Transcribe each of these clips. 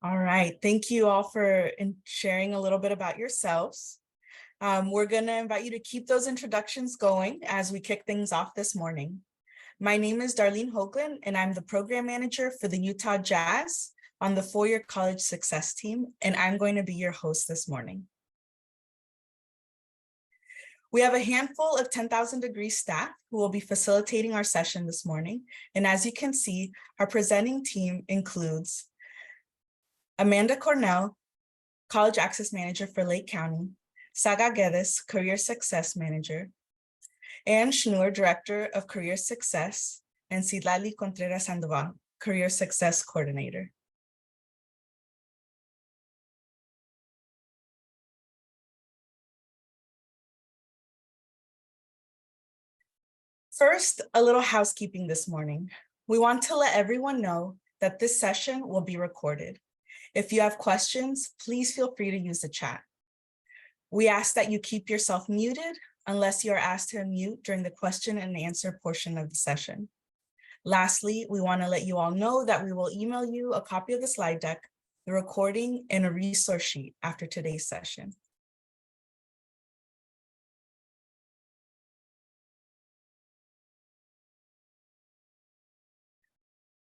All right, thank you all for sharing a little bit about yourselves. We're going to invite you to keep those introductions going as we kick things off this morning. My name is Darlene Hoagland, and I'm the program manager for the Utah Jazz on the four-year college success team, and I'm going to be your host this morning. We have a handful of 10,000 Degree staff who will be facilitating our session this morning. And as you can see, our presenting team includes Amanda Cornell, College Access Manager for Lake County, Saga Guedes, Career Success Manager, Ann Schnur, Director of Career Success, and Citlali Contreras Sandoval, Career Success Coordinator. First, a little housekeeping this morning. We want to let everyone know that this session will be recorded. If you have questions, please feel free to use the chat. We ask that you keep yourself muted unless you are asked to unmute during the question and answer portion of the session. Lastly, we want to let you all know that we will email you a copy of the slide deck, the recording, and a resource sheet after today's session.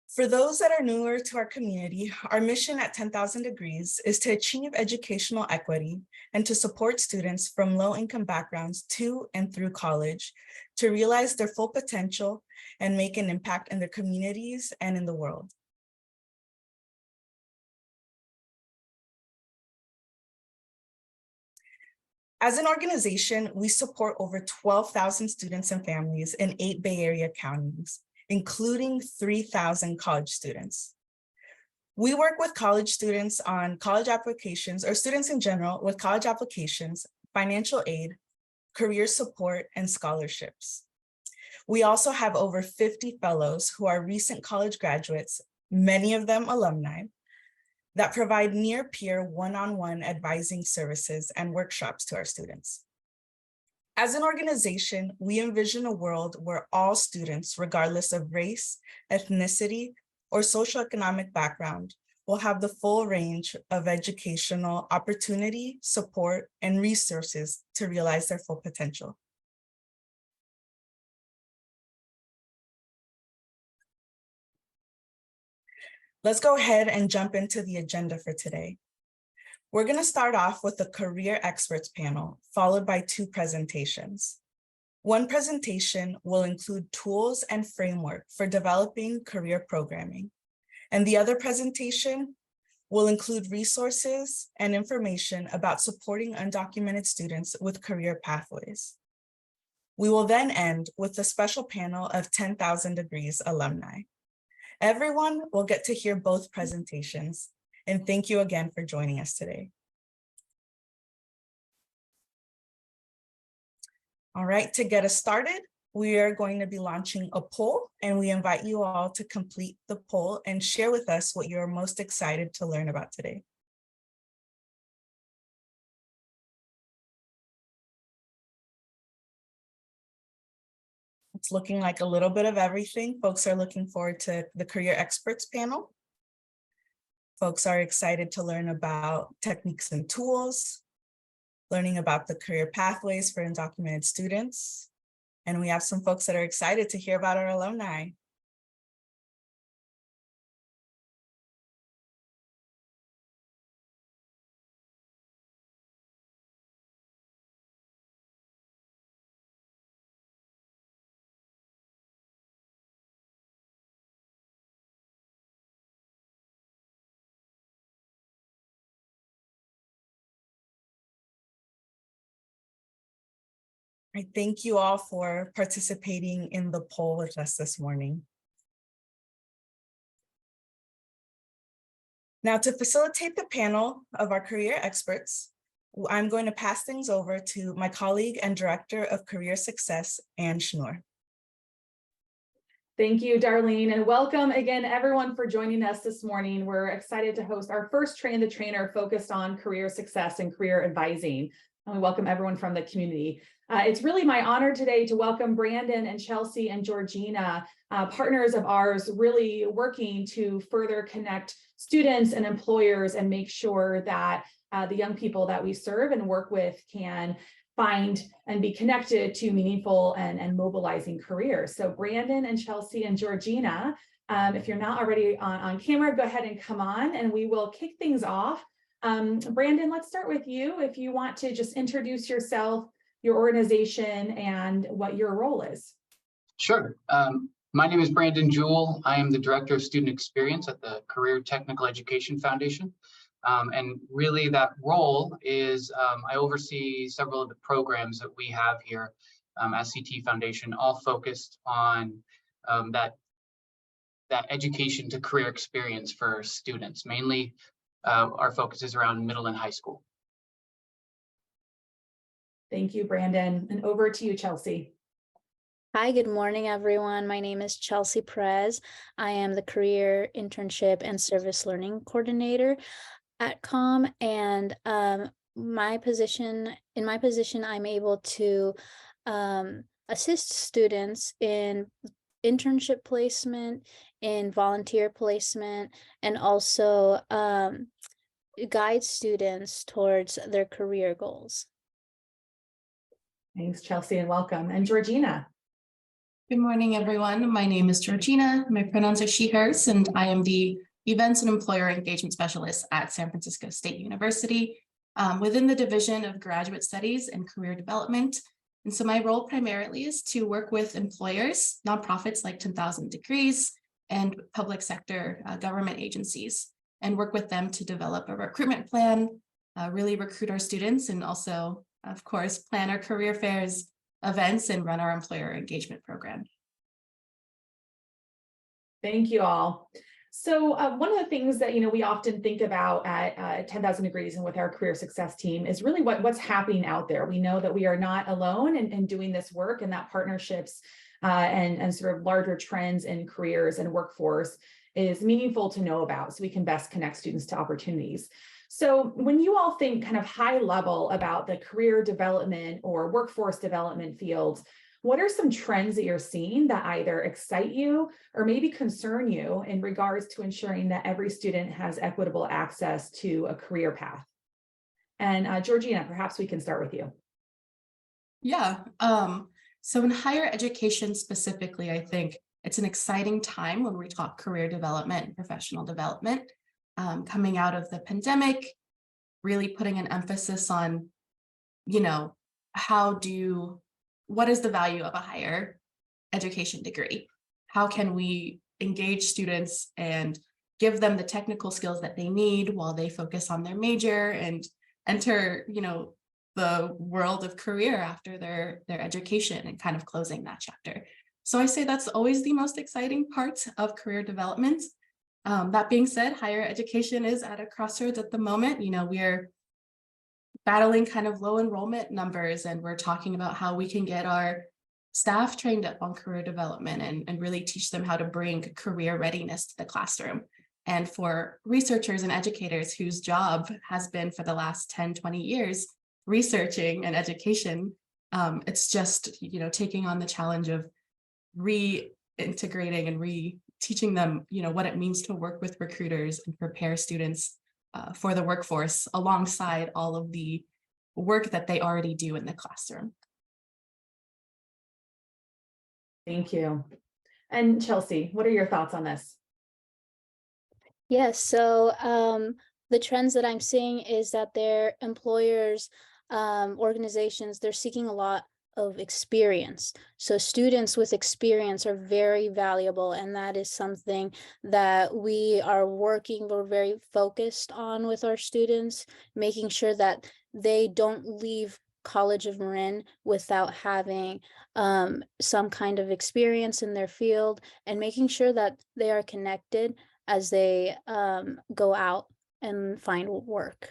For those that are newer to our community, our mission at 10,000 Degrees is to achieve educational equity and to support students from low-income backgrounds to and through college to realize their full potential and make an impact in their communities and in the world. As an organization, we support over 12,000 students and families in 8 Bay Area counties, including 3,000 college students. We work with college students on college applications, or students in general with college applications, financial aid, career support, and scholarships. We also have over 50 fellows who are recent college graduates, many of them alumni, that provide near-peer one-on-one advising services and workshops to our students. As an organization, we envision a world where all students, regardless of race, ethnicity, or socioeconomic background, will have the full range of educational opportunity, support, and resources to realize their full potential. Let's go ahead and jump into the agenda for today. We're going to start off with the Career Experts panel, followed by 2 presentations. One presentation will include tools and framework for developing career programming, and the other presentation will include resources and information about supporting undocumented students with career pathways. We will then end with a special panel of 10,000 Degrees alumni. Everyone will get to hear both presentations. And thank you again for joining us today. All right, to get us started, we are going to be launching a poll, and we invite you all to complete the poll and share with us what you're most excited to learn about today. It's looking like a little bit of everything. Folks are looking forward to the Career Experts panel. Folks are excited to learn about techniques and tools, learning about the career pathways for undocumented students. And we have some folks that are excited to hear about our alumni. I thank you all for participating in the poll with us this morning. Now, to facilitate the panel of our career experts, I'm going to pass things over to my colleague and Director of Career Success, Ann Schnur. Thank you, Darlene, and welcome again, everyone, for joining us this morning. We're excited to host our first Train the Trainer focused on career success and career advising. And we welcome everyone from the community. It's really my honor today to welcome Brandon and Chelsea and Georgina, partners of ours, really working to further connect students and employers and make sure that the young people that we serve and work with can find and be connected to meaningful and mobilizing careers. So Brandon and Chelsea and Georgina, if you're not already on camera, go ahead and come on and we will kick things off. Brandon, let's start with you. If you want to just introduce yourself, your organization, and what your role is. Sure. My name is Brandon Jewell. I am the Director of Student Experience at the Career Technical Education Foundation. And really that role is I oversee several of the programs that we have here at CT Foundation, all focused on that education to career experience for students. Mainly our focus is around middle and high school. Thank you, Brandon. And over to you, Chelsea. Hi, good morning, everyone. My name is Chelsea Perez. I am the Career Internship and Service Learning Coordinator at COM, and in my position, I'm able to assist students in internship placement, in volunteer placement, and also guide students towards their career goals. Thanks, Chelsea, and welcome. And Georgina. Good morning, everyone. My name is Georgina. My pronouns are she, hers, and I am the Events and Employer Engagement Specialist at San Francisco State University within the Division of Graduate Studies and Career Development. And so my role primarily is to work with employers, nonprofits like 10,000 Degrees, and public sector government agencies, and work with them to develop a recruitment plan, really recruit our students, and also, of course, plan our career fairs, events, and run our employer engagement program. Thank you all. So one of the things that we often think about at 10,000 Degrees and with our career success team is really what's happening out there. We know that we are not alone in doing this work, and that partnerships and sort of larger trends in careers and workforce is meaningful to know about, so we can best connect students to opportunities. So when you all think kind of high level about the career development or workforce development fields, what are some trends that you're seeing that either excite you or maybe concern you in regards to ensuring that every student has equitable access to a career path? And Georgina, perhaps we can start with you. Yeah, so in higher education specifically, I think it's an exciting time when we talk career development and professional development. Coming out of the pandemic, really putting an emphasis on, what is the value of a higher education degree? How can we engage students and give them the technical skills that they need while they focus on their major and enter, the world of career after their education and kind of closing that chapter. So I say that's always the most exciting part of career development. That being said, higher education is at a crossroads at the moment. We're battling kind of low enrollment numbers, and we're talking about how we can get our staff trained up on career development and really teach them how to bring career readiness to the classroom. And for researchers and educators whose job has been for the last 10, 20 years, researching and education, it's just, taking on the challenge of reintegrating and teaching them, what it means to work with recruiters and prepare students for the workforce alongside all of the work that they already do in the classroom. Thank you. And Chelsea, what are your thoughts on this? Yes, so the trends that I'm seeing is that their employers, organizations, they're seeking a lot of experience. So students with experience are very valuable, and that is something that we're very focused on with our students, making sure that they don't leave College of Marin without having some kind of experience in their field, and making sure that they are connected as they go out and find work.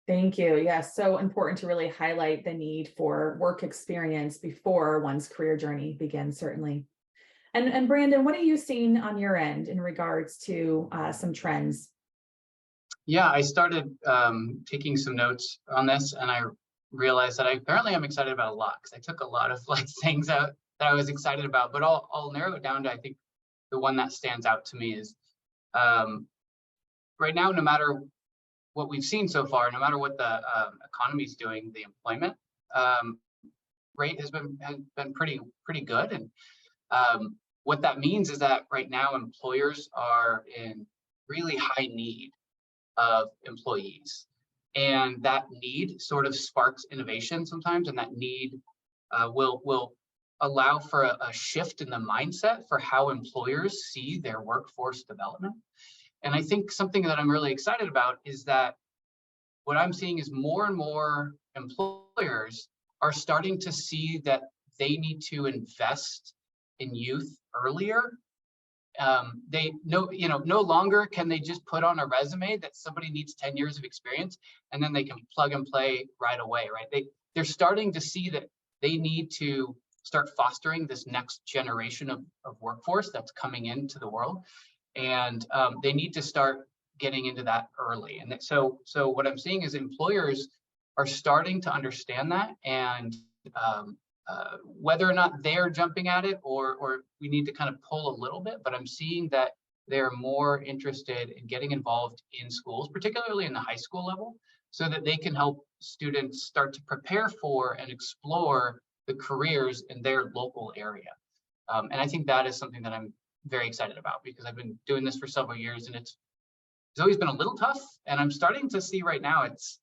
Thank you. Yes, so important to really highlight the need for work experience before one's career journey begins, certainly. And Brandon, what are you seeing on your end in regards to some trends? Yeah, I started taking some notes on this, and I realized that I'm excited about a lot, because I took a lot of like things out that I was excited about, but I'll narrow it down to, I think the one that stands out to me is right now, no matter what we've seen so far, no matter what the economy is doing, the employment rate has been pretty good. And what that means is that right now employers are in really high need of employees, and that need sort of sparks innovation sometimes, and that need will allow for a shift in the mindset for how employers see their workforce development. And I think something that I'm really excited about is that what I'm seeing is more and more employers are starting to see that they need to invest in youth earlier. They know, no longer can they just put on a resume that somebody needs 10 years of experience and then they can plug and play right away, right? They're starting to see that they need to start fostering this next generation of workforce that's coming into the world. And they need to start getting into that early. And so what I'm seeing is employers are starting to understand that, and whether or not they're jumping at it or we need to kind of pull a little bit, but I'm seeing that they're more interested in getting involved in schools, particularly in the high school level, so that they can help students start to prepare for and explore the careers in their local area. And I think that is something that I'm very excited about, because I've been doing this for several years and it's always been a little tough. And I'm starting to see right now it's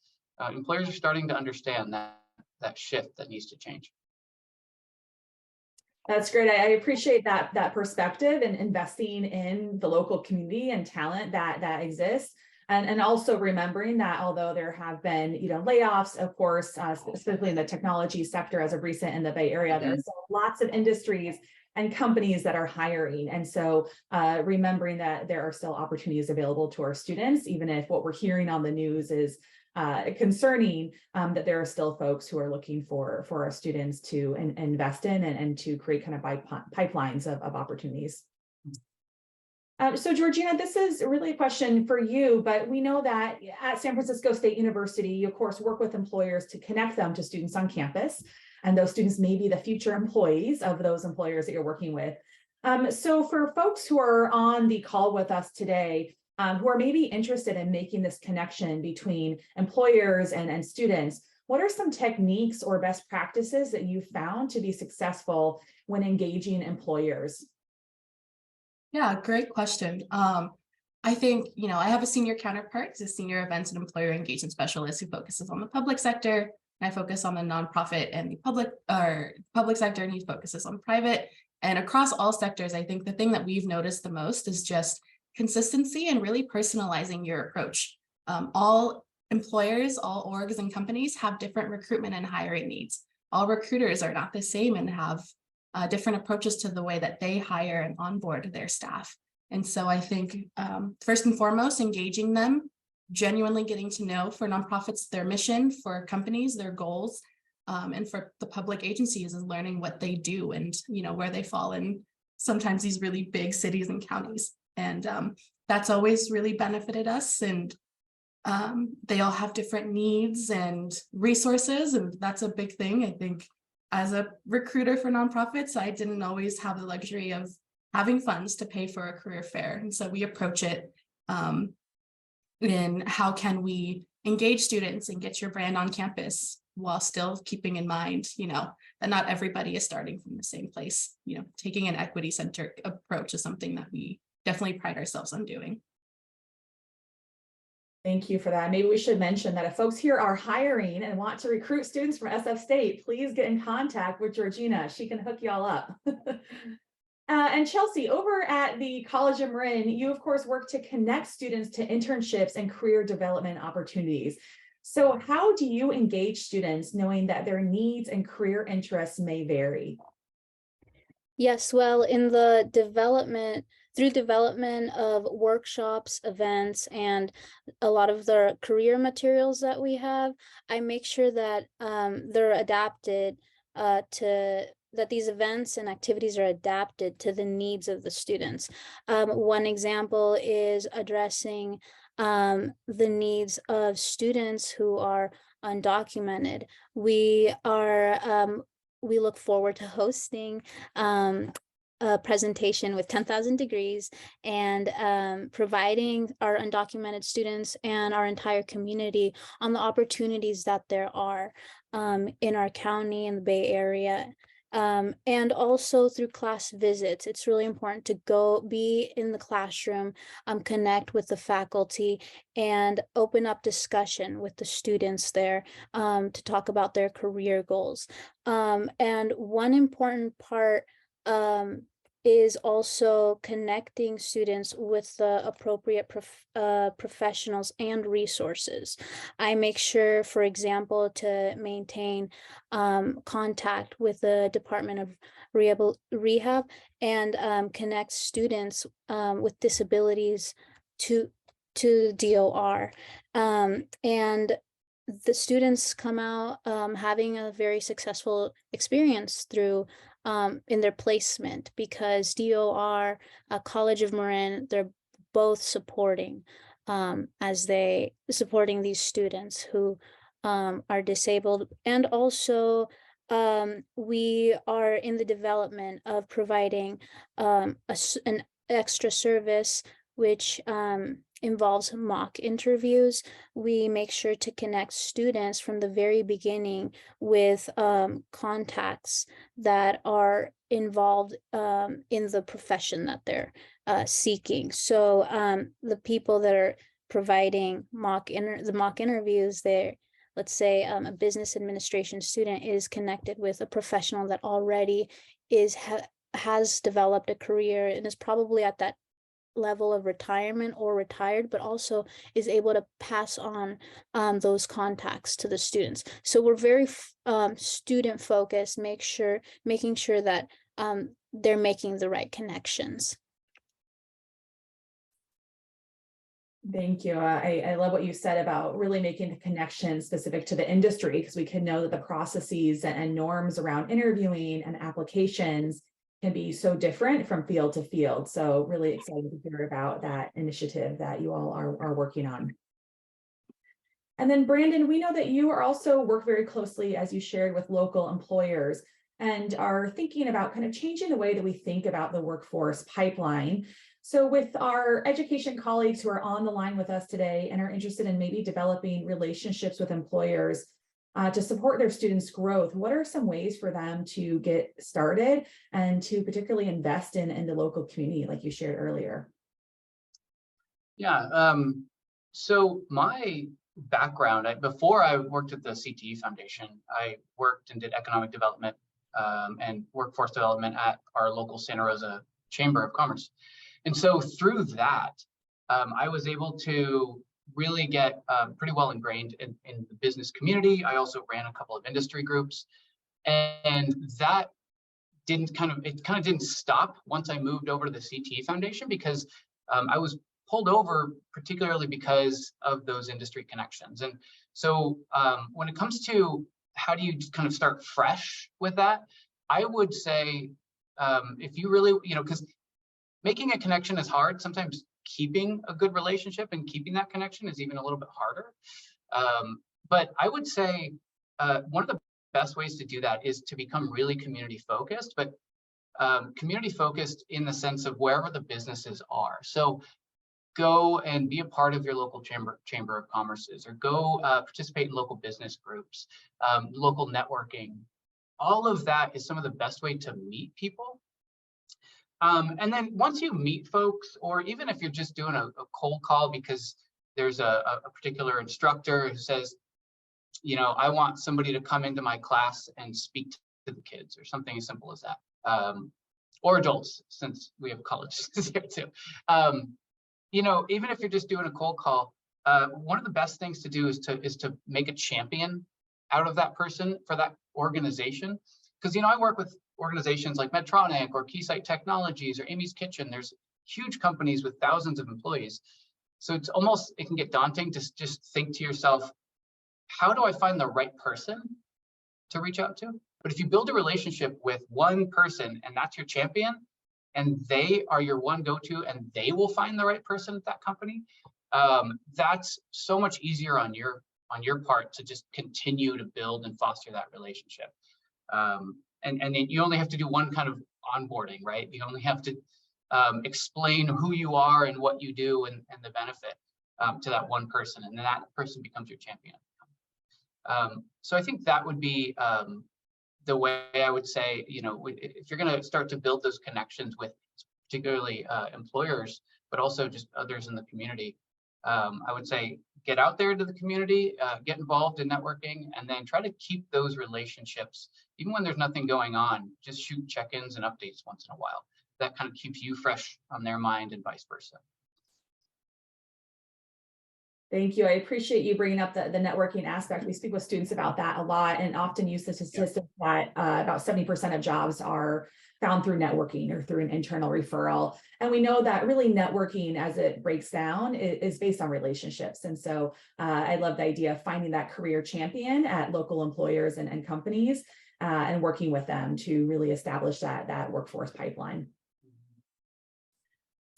employers are starting to understand that shift that needs to change. That's great. I appreciate that perspective and investing in the local community and talent that exists. And also remembering that although there have been, layoffs, of course, specifically in the technology sector as of recent in the Bay Area, there are still lots of industries and companies that are hiring. And so remembering that there are still opportunities available to our students, even if what we're hearing on the news is concerning, that there are still folks who are looking for our students to invest in and to create kind of pipelines of opportunities. So Georgina, this is really a question for you, but we know that at San Francisco State University, you of course work with employers to connect them to students on campus, and those students may be the future employees of those employers that you're working with. So for folks who are on the call with us today, who are maybe interested in making this connection between employers and students, what are some techniques or best practices that you found to be successful when engaging employers? Yeah, great question. I think, I have a senior counterpart, who's a senior events and employer engagement specialist who focuses on the public sector. I focus on the nonprofit and the public sector, and he focuses on private. And across all sectors, I think the thing that we've noticed the most is just consistency and really personalizing your approach. All employers, all orgs and companies have different recruitment and hiring needs. All recruiters are not the same and have different approaches to the way that they hire and onboard their staff. And so I think first and foremost, engaging them, genuinely getting to know, for nonprofits, their mission, for companies, their goals, and for the public agencies is learning what they do and where they fall in sometimes these really big cities and counties. And that's always really benefited us. And they all have different needs and resources, and that's a big thing. I think as a recruiter for nonprofits, I didn't always have the luxury of having funds to pay for a career fair. And so we approach it in how can we engage students and get your brand on campus while still keeping in mind, that not everybody is starting from the same place. Taking an equity-centric approach is something that we definitely pride ourselves on doing. Thank you for that. Maybe we should mention that if folks here are hiring and want to recruit students from SF State, please get in contact with Georgina. She can hook you all up. And Chelsea, over at the College of Marin, you of course work to connect students to internships and career development opportunities. So how do you engage students knowing that their needs and career interests may vary? Yes, well, in the through development of workshops, events, and a lot of the career materials that we have, I make sure that they're adapted that these events and activities are adapted to the needs of the students. One example is addressing the needs of students who are undocumented. We look forward to hosting a presentation with 10,000 degrees and providing our undocumented students and our entire community on the opportunities that there are in our county in the Bay Area. And also through class visits. It's really important to be in the classroom, connect with the faculty, and open up discussion with the students there to talk about their career goals. And one important part is also connecting students with the appropriate professionals and resources. I make sure, for example, to maintain contact with the Department of Rehab and connect students with disabilities to DOR. And the students come out having a very successful experience through in their placement, because DOR, College of Marin, they're both supporting supporting these students who are disabled. And also we are in the development of providing an extra service which involves mock interviews. We make sure to connect students from the very beginning with contacts that are involved in the profession that they're seeking. So the people that are providing the mock interviews, let's say a business administration student is connected with a professional that already has developed a career and is probably at that level of retirement or retired, but also is able to pass on those contacts to the students. So we're very student focused, making sure that they're making the right connections. Thank you. I love what you said about really making the connection specific to the industry, because we can know that the processes and norms around interviewing and applications can be so different from field to field. So really excited to hear about that initiative that you all are working on. And then Brandon, we know that you are also work very closely, as you shared, with local employers and are thinking about kind of changing the way that we think about the workforce pipeline. So with our education colleagues who are on the line with us today and are interested in maybe developing relationships with employers to support their students' growth, what are some ways for them to get started and to particularly invest in the local community, like you shared earlier? Yeah, so my background, before I worked at the CTE Foundation, I worked and did economic development and workforce development at our local Santa Rosa Chamber of Commerce. And so through that, I was able to really get pretty well ingrained in the business community. I also ran a couple of industry groups, and that didn't didn't stop once I moved over to the CTE Foundation, because I was pulled over particularly because of those industry connections. And so when it comes to how do you kind of start fresh with that, I would say if you really, because making a connection is hard. Sometimes keeping a good relationship and keeping that connection is even a little bit harder. But I would say one of the best ways to do that is to become really community focused, but community focused in the sense of wherever the businesses are. So go and be a part of your local chamber of commerces, or go participate in local business groups, local networking. All of that is some of the best way to meet people. And then once you meet folks, or even if you're just doing a cold call because there's a particular instructor who says, I want somebody to come into my class and speak to the kids, or something as simple as that, or adults, since we have college students here too. Even if you're just doing a cold call, one of the best things to do is to make a champion out of that person for that organization. Because, I work with organizations like Medtronic or Keysight Technologies or Amy's Kitchen. There's huge companies with thousands of employees. So it can get daunting to just think to yourself, how do I find the right person to reach out to? But if you build a relationship with one person and that's your champion, and they are your one go-to, and they will find the right person at that company, that's so much easier on your part to just continue to build and foster that relationship. And you only have to do one kind of onboarding, right? You only have to explain who you are and what you do and the benefit to that one person, and then that person becomes your champion. So I think that would be the way I would say, if you're going to start to build those connections with particularly employers, but also just others in the community, I would say get out there to the community, get involved in networking, and then try to keep those relationships. Even when there's nothing going on, just shoot check-ins and updates once in a while. That kind of keeps you fresh on their mind and vice versa. Thank you. I appreciate you bringing up the networking aspect. We speak with students about that a lot and often use the statistic that about 70% of jobs are found through networking or through an internal referral. And we know that really networking, as it breaks down, is based on relationships. And so I love the idea of finding that career champion at local employers and companies and working with them to really establish that workforce pipeline.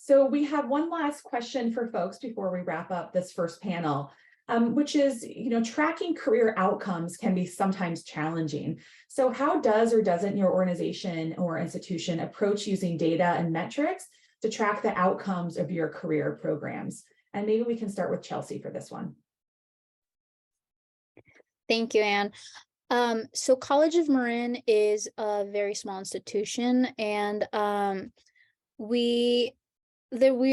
So we have one last question for folks before we wrap up this first panel, which is, tracking career outcomes can be sometimes challenging. So how does or doesn't your organization or institution approach using data and metrics to track the outcomes of your career programs? And maybe we can start with Chelsea for this one. Thank you, Anne. So College of Marin is a very small institution, and we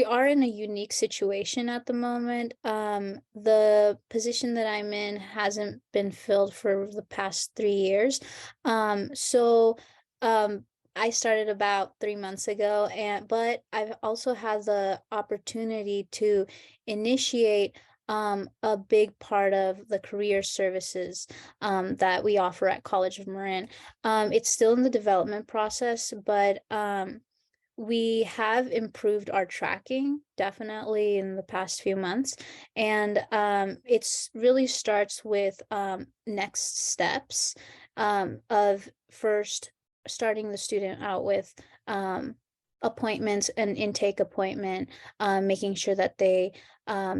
are in a unique situation at the moment. The position that I'm in hasn't been filled for the past 3 years. I started about 3 months ago, but I've also had the opportunity to initiate a big part of the career services that we offer at College of Marin. It's still in the development process, but we have improved our tracking definitely in the past few months. And it's really starts with next steps of first starting the student out with appointments, an intake appointment, making sure that they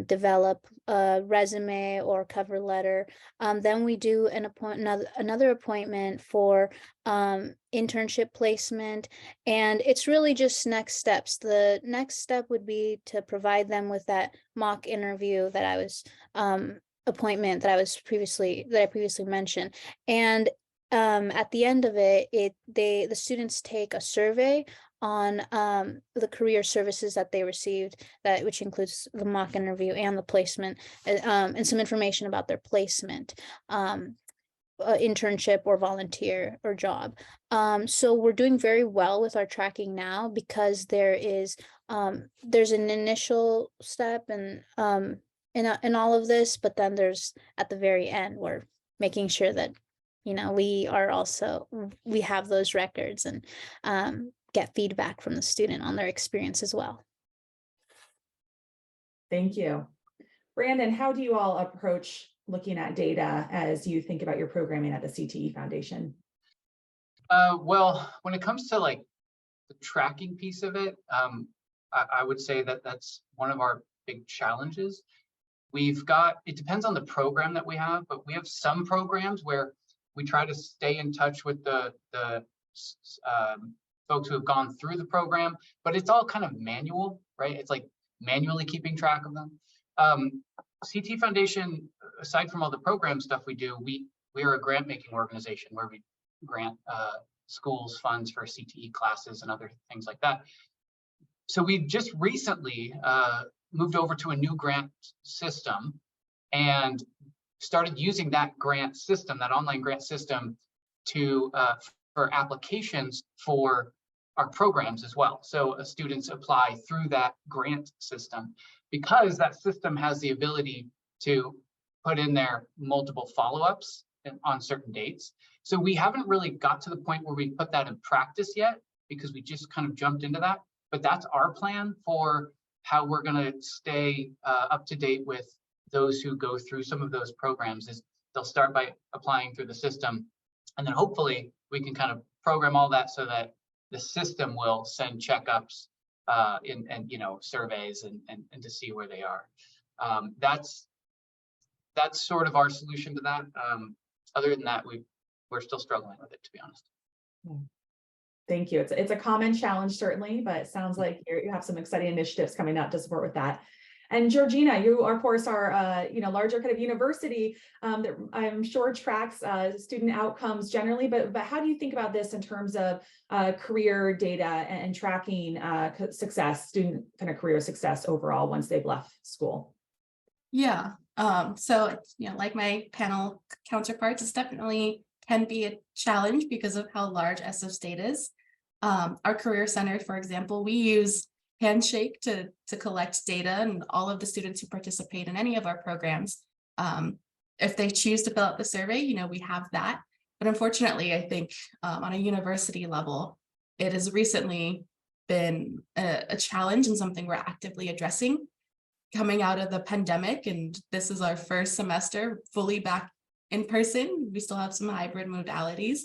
develop a resume or cover letter. Then we do another appointment for internship placement, and it's really just next steps. The next step would be to provide them with that mock interview that I was appointment that I previously mentioned, and at the end of it, the students take a survey on the career services that they received, which includes the mock interview and the placement, and some information about their placement, internship or volunteer or job. So we're doing very well with our tracking now, because there's an initial step and in all of this, but then there's at the very end, we're making sure that we have those records and get feedback from the student on their experience as well. Thank you. Brandon, how do you all approach looking at data as you think about your programming at the CTE Foundation? Well, when it comes to like the tracking piece of it, I would say that that's one of our big challenges. It depends on the program that we have, but we have some programs where we try to stay in touch with the folks who have gone through the program, but it's all kind of manual, right? It's like manually keeping track of them. CTE Foundation, aside from all the program stuff we do, we are a grant making organization where we grant schools funds for CTE classes and other things like that. So we just recently moved over to a new grant system and started using that grant system, that online grant system, for applications for our programs as well. So students apply through that grant system, because that system has the ability to put in there multiple follow-ups on certain dates. So we haven't really got to the point where we put that in practice yet, because we just kind of jumped into that. But that's our plan for how we're going to stay up to date with those who go through some of those programs. Is they'll start by applying through the system, and then hopefully we can kind of program all that so that the system will send checkups and surveys and to see where they are. That's sort of our solution to that. Other than that, we're still struggling with it, to be honest. Thank you. It's a common challenge, certainly, but it sounds like you have some exciting initiatives coming up to support with that. And Georgina, you of course are larger kind of university that I'm sure tracks student outcomes generally, but how do you think about this in terms of career data and tracking success, student kind of career success overall once they've left school? Yeah. So, like my panel counterparts, it's definitely can be a challenge because of how large SF State is. Our Career Center, for example, we use Handshake to collect data, and all of the students who participate in any of our programs, if they choose to fill out the survey, we have that. But unfortunately, I think on a university level, it has recently been a challenge and something we're actively addressing coming out of the pandemic. And this is our first semester fully back in person. We still have some hybrid modalities.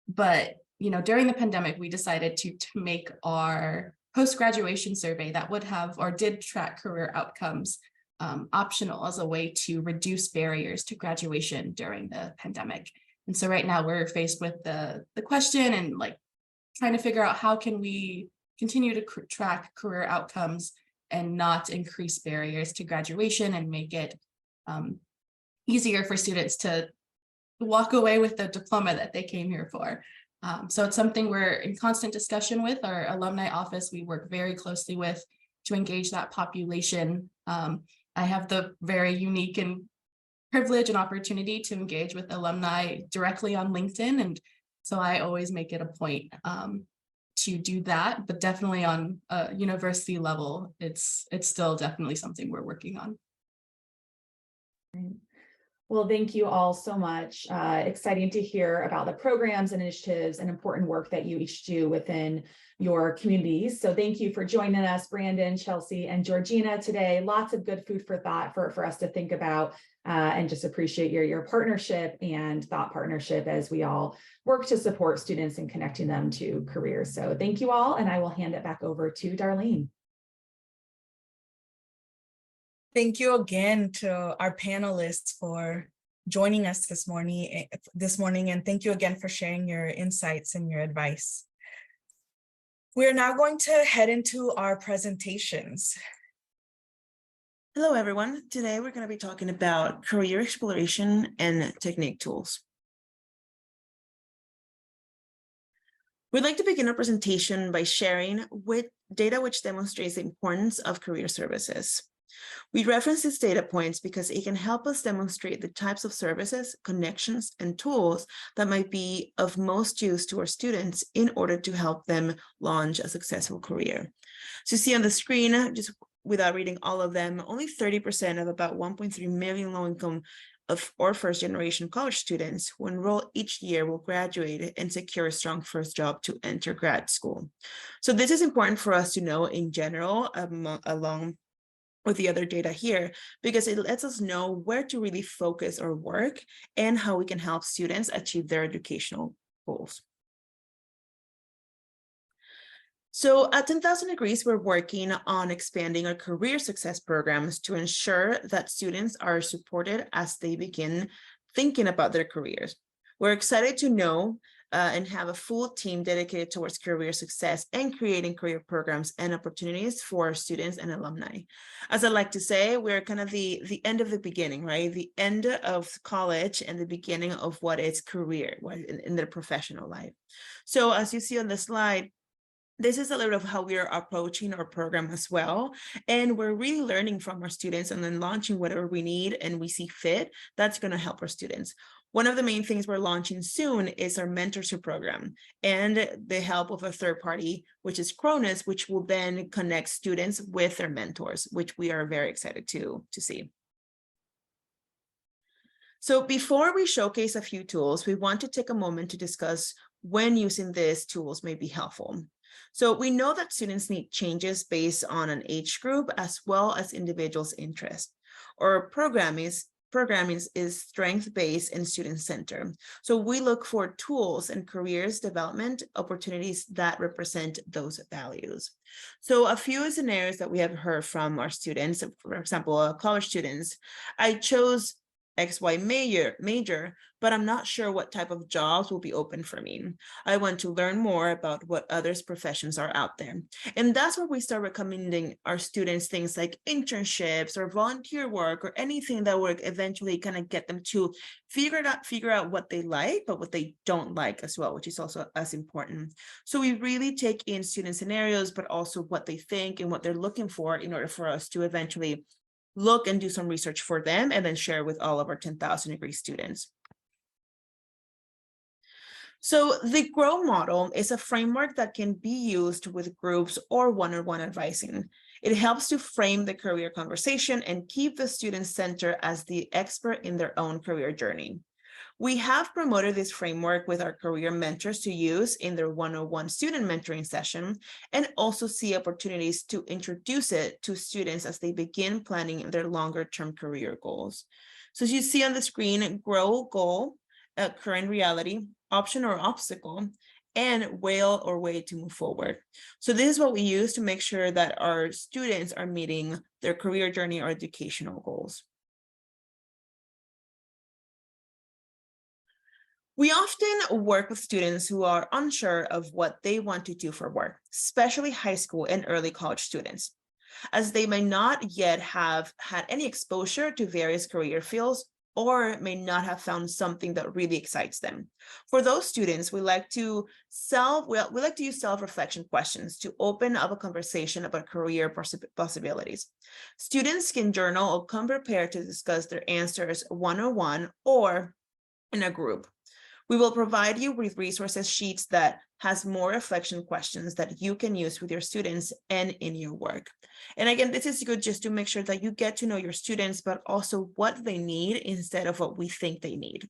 But during the pandemic, we decided to make our post-graduation survey that would have or did track career outcomes optional as a way to reduce barriers to graduation during the pandemic. And so right now we're faced with the question and trying to figure out how can we continue to track career outcomes and not increase barriers to graduation and make it easier for students to walk away with the diploma that they came here for. So it's something we're in constant discussion with our alumni office. We work very closely with to engage that population. I have the very unique and privilege and opportunity to engage with alumni directly on LinkedIn. And so I always make it a point to do that, but definitely on a university level, it's still definitely something we're working on. Well, thank you all so much. Exciting to hear about the programs and initiatives and important work that you each do within your communities. So thank you for joining us, Brandon, Chelsea, and Georgina today. Lots of good food for thought for us to think about, and just appreciate your partnership and thought partnership as we all work to support students and connecting them to careers. So thank you all, and I will hand it back over to Darlene. Thank you again to our panelists for joining us this morning, and thank you again for sharing your insights and your advice. We are now going to head into our presentations. Hello, everyone. Today, we're going to be talking about career exploration and technique tools. We'd like to begin our presentation by sharing with data which demonstrates the importance of career services. We reference these data points because it can help us demonstrate the types of services, connections, and tools that might be of most use to our students in order to help them launch a successful career. So you see on the screen, just without reading all of them, only 30% of about 1.3 million low-income or first-generation college students who enroll each year will graduate and secure a strong first job to enter grad school. So this is important for us to know in general, along with the other data here, because it lets us know where to really focus our work and how we can help students achieve their educational goals. So at 10,000 Degrees, we're working on expanding our career success programs to ensure that students are supported as they begin thinking about their careers. We're excited to know and have a full team dedicated towards career success and creating career programs and opportunities for students and alumni. As I like to say, we're kind of the end of the beginning, right? The end of college and the beginning of what is career in their professional life. So as you see on the slide, this is a little of how we are approaching our program as well. And we're really learning from our students and then launching whatever we need and we see fit, that's going to help our students. One of the main things we're launching soon is our mentorship program and the help of a third party, which is Cronus, which will then connect students with their mentors, which we are very excited to see. So before we showcase a few tools, we want to take a moment to discuss when using these tools may be helpful. So we know that students need changes based on an age group as well as individuals' interest. Our program is program is strength-based and student-centered. So we look for tools and careers development opportunities that represent those values. So a few scenarios that we have heard from our students, for example, college students, I chose XY major, but I'm not sure what type of jobs will be open for me. I want to learn more about what others professions are out there. And that's where we start recommending our students things like internships or volunteer work or anything that would eventually kind of get them to figure out what they like, but what they don't like as well, which is also as important. So we really take in student scenarios, but also what they think and what they're looking for in order for us to eventually look and do some research for them and then share with all of our 10,000 degree students. So the GROW model is a framework that can be used with groups or one-on-one advising. It helps to frame the career conversation and keep the student center as the expert in their own career journey. We have promoted this framework with our career mentors to use in their one-on-one student mentoring session, and also see opportunities to introduce it to students as they begin planning their longer-term career goals. So as you see on the screen, GROW goal, current reality, option or obstacle, and whale or way to move forward. So this is what we use to make sure that our students are meeting their career journey or educational goals. We often work with students who are unsure of what they want to do for work, especially high school and early college students, as they may not yet have had any exposure to various career fields or may not have found something that really excites them. For those students, we like to use self-reflection questions to open up a conversation about career possibilities. Students can journal or come prepared to discuss their answers one-on-one or in a group. We will provide you with resources sheets that has more reflection questions that you can use with your students and in your work. And again, this is good just to make sure that you get to know your students, but also what they need instead of what we think they need.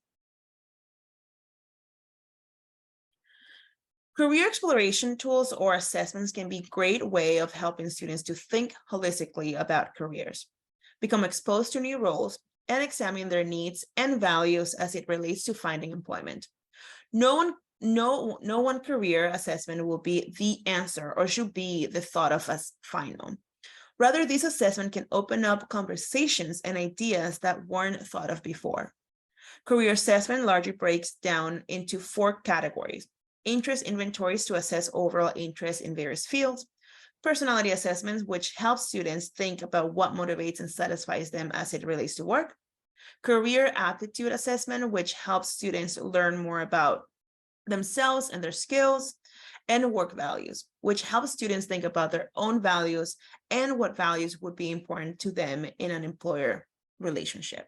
Career exploration tools or assessments can be a great way of helping students to think holistically about careers, become exposed to new roles, and examine their needs and values as it relates to finding employment. No one career assessment will be the answer or should be the thought of as final. Rather, this assessment can open up conversations and ideas that weren't thought of before. Career assessment largely breaks down into 4 categories: interest inventories to assess overall interest in various fields, personality assessments, which help students think about what motivates and satisfies them as it relates to work, career aptitude assessment, which helps students learn more about themselves and their skills, and work values, which helps students think about their own values and what values would be important to them in an employer relationship.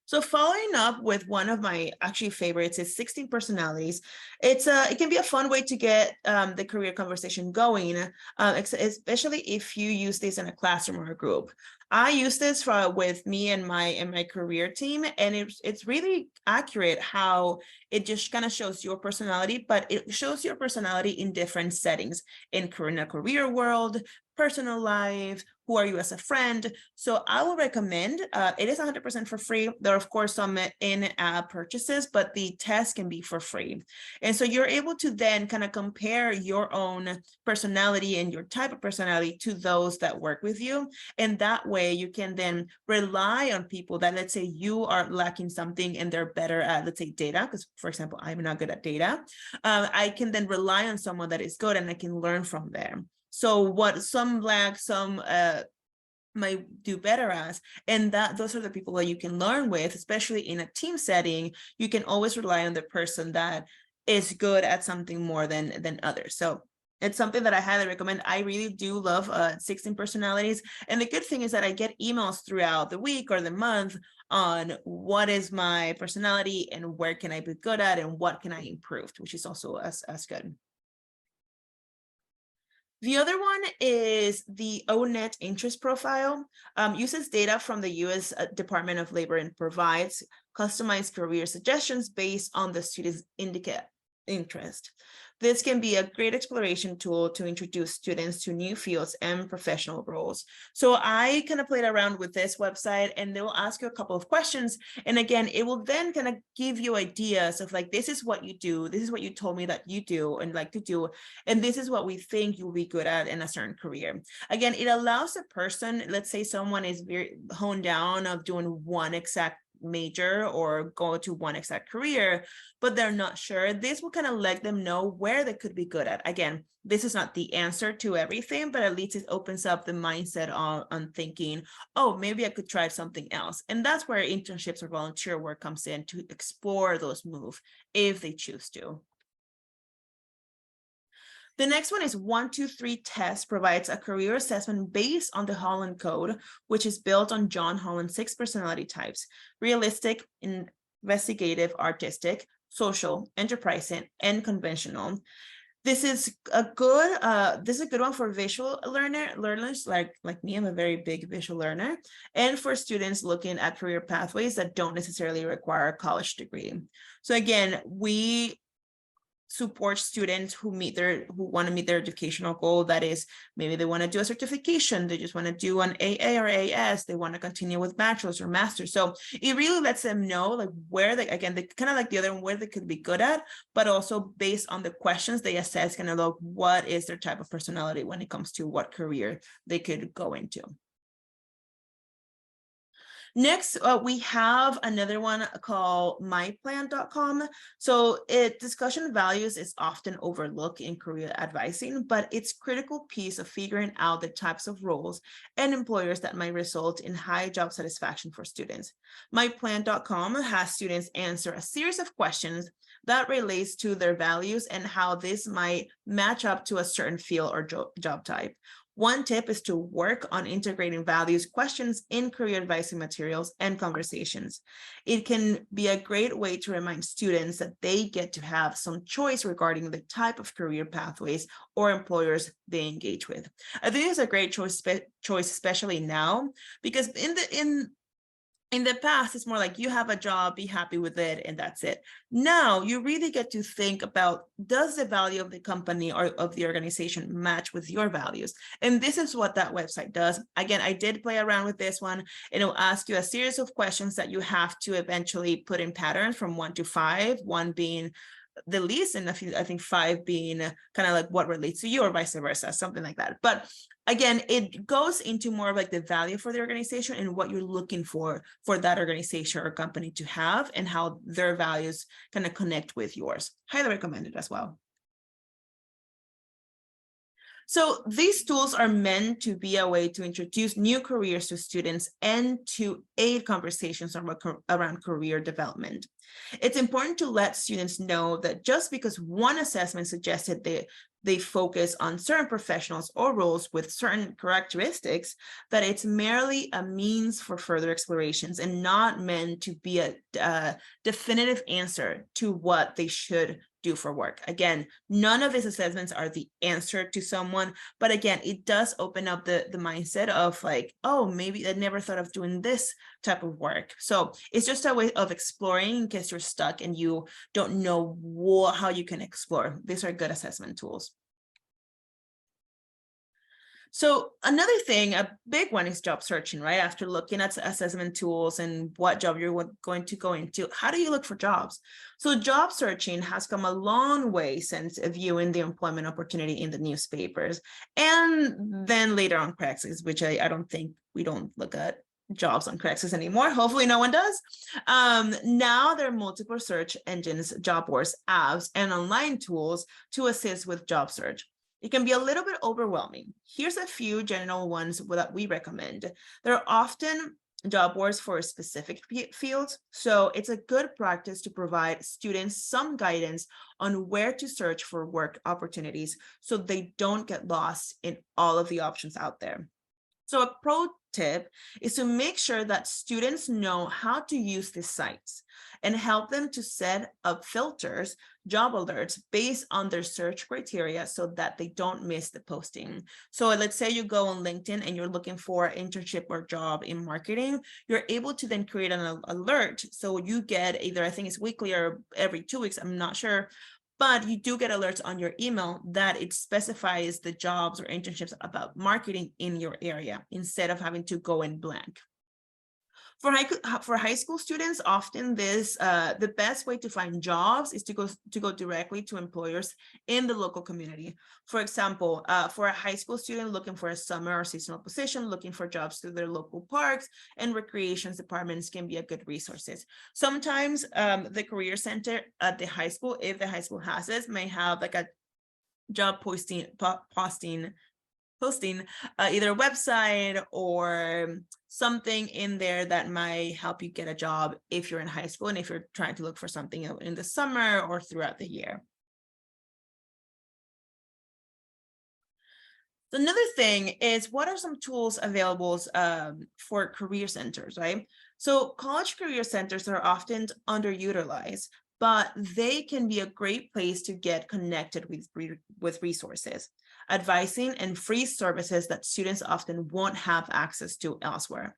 So following up with one of my actually favorites is 16 personalities. It can be a fun way to get the career conversation going, especially if you use this in a classroom or a group. I use this with me and my career team, and it's really accurate how it just kind of shows your personality, but it shows your personality in different settings in a career world, personal life, who are you as a friend. So I will recommend, it is 100% for free. There are of course some in-app purchases, but the test can be for free. And so you're able to then kind of compare your own personality and your type of personality to those that work with you. And that way you can then rely on people that, let's say you are lacking something and they're better at, let's say, data, because for example, I'm not good at data. I can then rely on someone that is good and I can learn from them. So what some lack, some might do better as, and those are the people that you can learn with, especially in a team setting. You can always rely on the person that is good at something more than others. So it's something that I highly recommend. I really do love 16 personalities. And the good thing is that I get emails throughout the week or the month on what is my personality and where can I be good at and what can I improve, which is also as good. The other one is the O-Net interest profile. Uses data from the U.S. Department of Labor and provides customized career suggestions based on the student's interest. This can be a great exploration tool to introduce students to new fields and professional roles. So I kind of played around with this website, and they will ask you a couple of questions. And again, it will then kind of give you ideas of like, this is what you do, this is what you told me that you do and like to do, and this is what we think you'll be good at in a certain career. Again, it allows a person, let's say someone is very honed down of doing one exact major or go to one exact career, but they're not sure. This will kind of let them know where they could be good at. Again, this is not the answer to everything, but at least it opens up the mindset on thinking, oh, maybe I could try something else. And that's where internships or volunteer work comes in, to explore those moves if they choose to. The next one is 123 Test provides a career assessment based on the Holland Code, which is built on John Holland's 6 personality types: realistic, investigative, artistic, social, enterprising, and conventional. This is a good one for visual learners like me. I'm a very big visual learner, and for students looking at career pathways that don't necessarily require a college degree. So again, we support students who want to meet their educational goal. That is, maybe they want to do a certification, they just want to do an AA or AS, they want to continue with bachelor's or master's. So it really lets them know like where they kind of like the other one, where they could be good at, but also based on the questions they assess, kind of look what is their type of personality when it comes to what career they could go into. Next, we have another one called myplan.com. So discussion values is often overlooked in career advising, but it's a critical piece of figuring out the types of roles and employers that might result in high job satisfaction for students. Myplan.com has students answer a series of questions that relates to their values and how this might match up to a certain field or job type. One tip is to work on integrating values questions in career advising materials and conversations. It can be a great way to remind students that they get to have some choice regarding the type of career pathways or employers they engage with. I think it's a great choice, especially now, because in the past, it's more like you have a job, be happy with it, and that's it. Now you really get to think about, does the value of the company or of the organization match with your values? And this is what that website does. Again, I did play around with this one, and it'll ask you a series of questions that you have to eventually put in patterns from 1 to 5, 1 being the least, and I think 5 being kind of like what relates to you, or vice versa, something like that. But again, it goes into more of like the value for the organization and what you're looking for that organization or company to have, and how their values kind of connect with yours. Highly recommended as well. So these tools are meant to be a way to introduce new careers to students and to aid conversations around career development. It's important to let students know that just because one assessment suggested they focus on certain professionals or roles with certain characteristics, that it's merely a means for further explorations and not meant to be a definitive answer to what they should do for work. Again, none of these assessments are the answer to someone, but again, it does open up the mindset of like, oh, maybe I never thought of doing this type of work. So it's just a way of exploring in case you're stuck and you don't know how you can explore. These are good assessment tools. So another thing, a big one is job searching, right? After looking at assessment tools and what job you're going to go into, how do you look for jobs? So job searching has come a long way since viewing the employment opportunity in the newspapers, and then later on Craigslist, which I don't think we don't look at jobs on Craigslist anymore. Hopefully no one does. Now there are multiple search engines, job boards, apps, and online tools to assist with job search. It can be a little bit overwhelming. Here's a few general ones that we recommend. There are often job boards for specific fields, so it's a good practice to provide students some guidance on where to search for work opportunities so they don't get lost in all of the options out there. So a pro tip is to make sure that students know how to use these sites and help them to set up filters, job alerts based on their search criteria so that they don't miss the posting. So let's say you go on LinkedIn and you're looking for an internship or job in marketing, you're able to then create an alert. So you get either, I think it's weekly or every 2 weeks, I'm not sure, but you do get alerts on your email that it specifies the jobs or internships about marketing in your area instead of having to go in blank. For high school students, often the best way to find jobs is to go directly to employers in the local community. For example, for a high school student looking for a summer or seasonal position, looking for jobs through their local parks and recreations departments can be a good resources. Sometimes the career center at the high school, if the high school has it, may have like a job posting either a website or something in there that might help you get a job if you're in high school and if you're trying to look for something in the summer or throughout the year. Another thing is, what are some tools available for career centers, right? So college career centers are often underutilized, but they can be a great place to get connected with resources, advising, and free services that students often won't have access to elsewhere.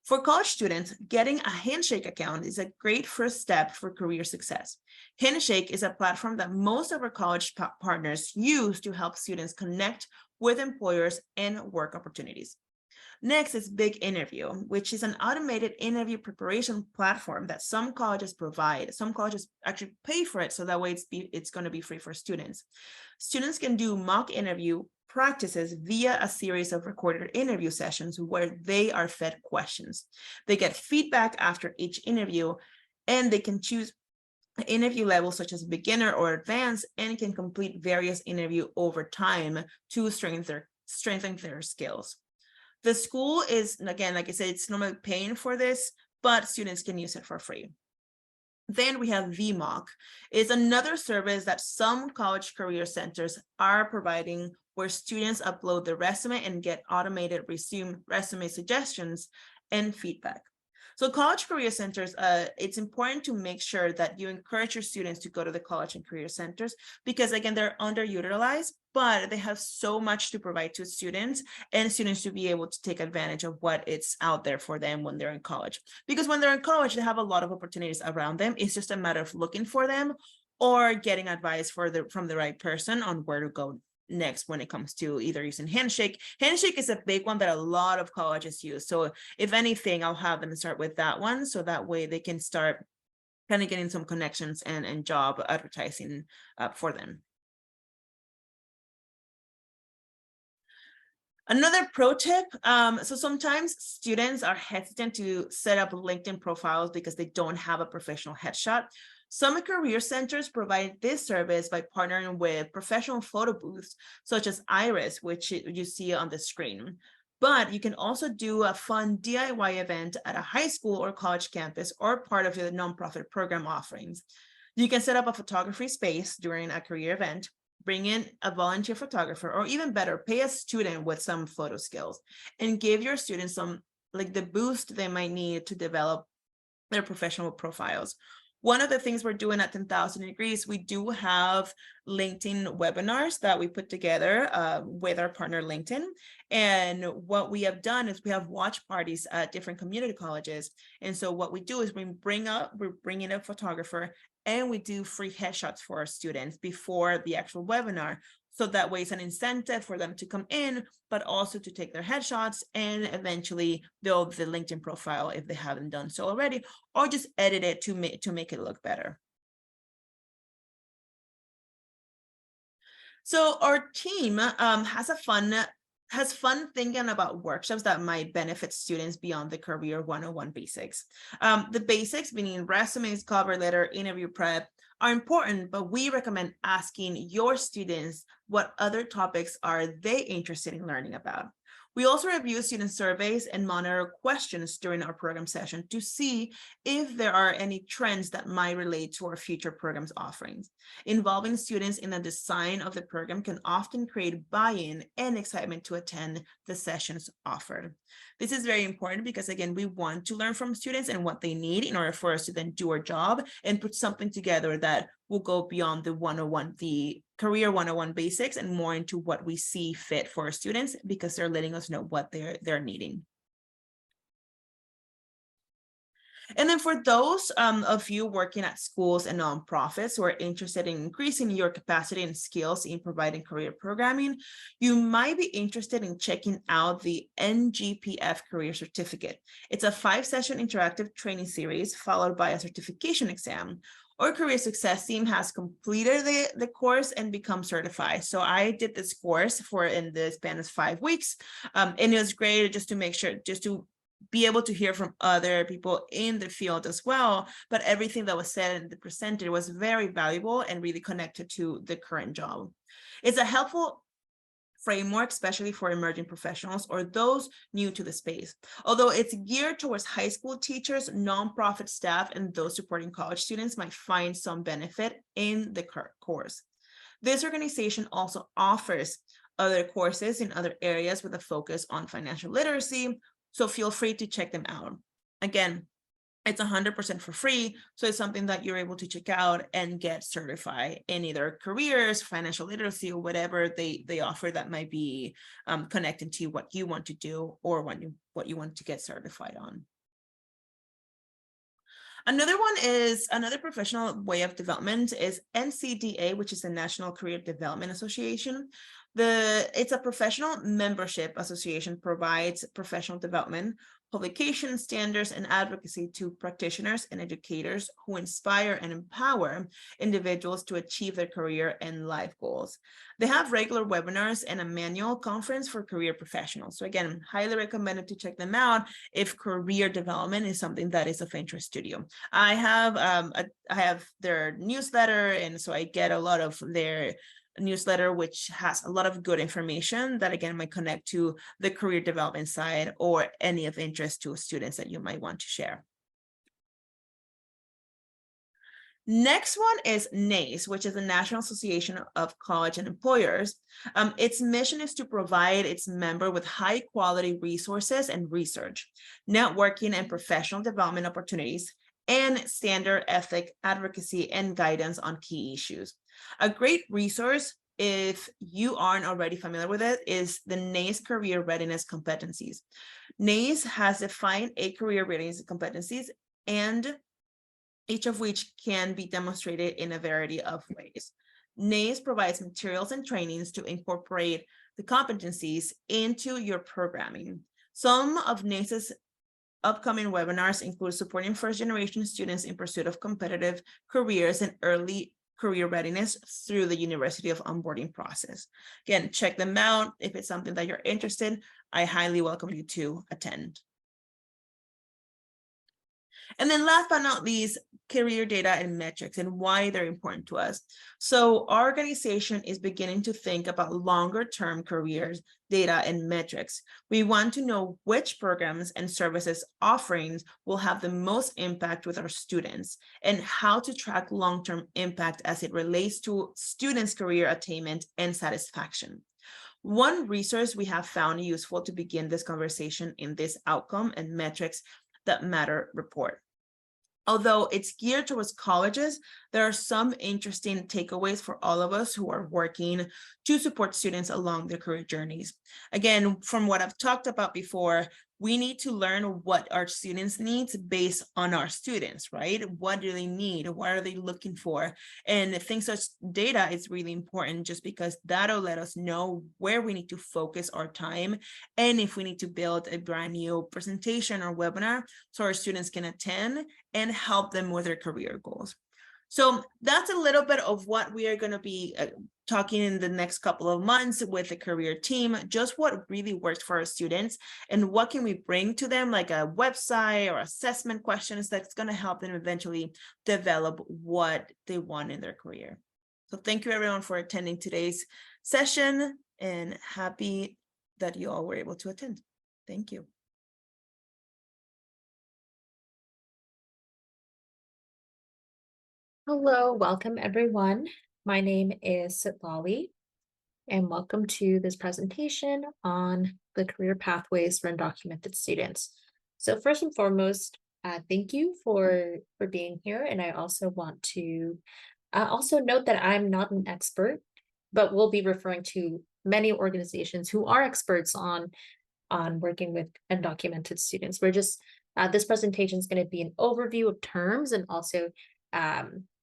For college students, getting a Handshake account is a great first step for career success. Handshake is a platform that most of our college partners use to help students connect with employers and work opportunities. Next is Big Interview, which is an automated interview preparation platform that some colleges provide. Some colleges actually pay for it, so that way it's going to be free for students. Students can do mock interview practices via a series of recorded interview sessions where they are fed questions. They get feedback after each interview, and they can choose interview levels such as beginner or advanced, and can complete various interviews over time to strengthen their skills. The school is, again, like I said, it's normally paying for this, but students can use it for free. Then we have VMock. It's another service that some college career centers are providing, where students upload their resume and get automated resume suggestions and feedback. So college career centers, it's important to make sure that you encourage your students to go to the college and career centers, because again, they're underutilized, but they have so much to provide to students, and students to be able to take advantage of what it's out there for them when they're in college. Because when they're in college, they have a lot of opportunities around them. It's just a matter of looking for them or getting advice from the right person on where to go next when it comes to either using Handshake. Handshake is a big one that a lot of colleges use. So if anything, I'll have them start with that one, so that way they can start kind of getting some connections and job advertising for them. Another pro tip, so sometimes students are hesitant to set up LinkedIn profiles because they don't have a professional headshot. Some career centers provide this service by partnering with professional photo booths, such as Iris, which you see on the screen. But you can also do a fun DIY event at a high school or college campus, or part of your nonprofit program offerings. You can set up a photography space during a career event, bring in a volunteer photographer, or even better, pay a student with some photo skills, and give your students some, like, the boost they might need to develop their professional profiles. One of the things we're doing at 10,000 Degrees, we do have LinkedIn webinars that we put together with our partner LinkedIn. And what we have done is we have watch parties at different community colleges. And so what we do is we're bringing a photographer, and we do free headshots for our students before the actual webinar. So that way it's an incentive for them to come in, but also to take their headshots and eventually build the LinkedIn profile if they haven't done so already, or just edit it to make it look better. So our team has fun thinking about workshops that might benefit students beyond the Career 101 basics. The basics, meaning resumes, cover letter, interview prep, are important, but we recommend asking your students what other topics are they interested in learning about. We also review student surveys and monitor questions during our program session to see if there are any trends that might relate to our future programs offerings. Involving students in the design of the program can often create buy-in and excitement to attend the sessions offered. This is very important because, again, we want to learn from students and what they need in order for us to then do our job and put something together that will go beyond the 101, the Career 101 basics, and more into what we see fit for our students, because they're letting us know what they're needing. And then for those of you working at schools and nonprofits who are interested in increasing your capacity and skills in providing career programming, you might be interested in checking out the NGPF Career Certificate. It's a 5-session interactive training series followed by a certification exam. Our career success team has completed the course and become certified. So I did this course in the span of 5 weeks. And it was great just to make sure, just to be able to hear from other people in the field as well. But everything that was said and presented was very valuable and really connected to the current job. It's a helpful framework, especially for emerging professionals or those new to the space. Although it's geared towards high school teachers, nonprofit staff, and those supporting college students might find some benefit in the course. This organization also offers other courses in other areas with a focus on financial literacy, so feel free to check them out. Again, it's 100% for free, so it's something that you're able to check out and get certified in either careers, financial literacy, or whatever they offer that might be connected to what you want to do or what you want to get certified on. Another professional way of development is NCDA, which is the National Career Development Association. It's a professional membership association, provides professional development, publication standards, and advocacy to practitioners and educators who inspire and empower individuals to achieve their career and life goals. They have regular webinars and a manual conference for career professionals. So again, highly recommended to check them out if career development is something that is of interest to you. I have their newsletter, and so I get a lot of their newsletter, which has a lot of good information that again might connect to the career development side or any of interest to students that you might want to share. Next one is NACE, which is the National Association of College and Employers. Its mission is to provide its member with high quality resources and research, networking and professional development opportunities, and standard ethic advocacy and guidance on key issues. A great resource, if you aren't already familiar with it, is the NACE Career Readiness Competencies. NACE has defined 8 career readiness competencies, and each of which can be demonstrated in a variety of ways. NACE provides materials and trainings to incorporate the competencies into your programming. Some of NACE's upcoming webinars include supporting first-generation students in pursuit of competitive careers and early career readiness through the University of Onboarding process. Again, check them out. If it's something that you're interested in, I highly welcome you to attend. And then last but not least, career data and metrics and why they're important to us. So our organization is beginning to think about longer term careers, data and metrics. We want to know which programs and services offerings will have the most impact with our students and how to track long-term impact as it relates to students' career attainment and satisfaction. One resource we have found useful to begin this conversation in this outcome and metrics that matter report. Although it's geared towards colleges, there are some interesting takeaways for all of us who are working to support students along their career journeys. Again, from what I've talked about before, we need to learn what our students need based on our students, right? What do they need? What are they looking for? And things such data is really important just because that'll let us know where we need to focus our time and if we need to build a brand new presentation or webinar so our students can attend and help them with their career goals. So that's a little bit of what we are going to be talking in the next couple of months with the career team, just what really works for our students and what can we bring to them, like a website or assessment questions that's going to help them eventually develop what they want in their career. So thank you everyone for attending today's session and happy that you all were able to attend. Thank you. Hello, welcome everyone. My name is Sitlali, and welcome to this presentation on the career pathways for undocumented students. So first and foremost, thank you for being here. And I also want to also note that I'm not an expert, but we'll be referring to many organizations who are experts on working with undocumented students. We're just This presentation is going to be an overview of terms, and also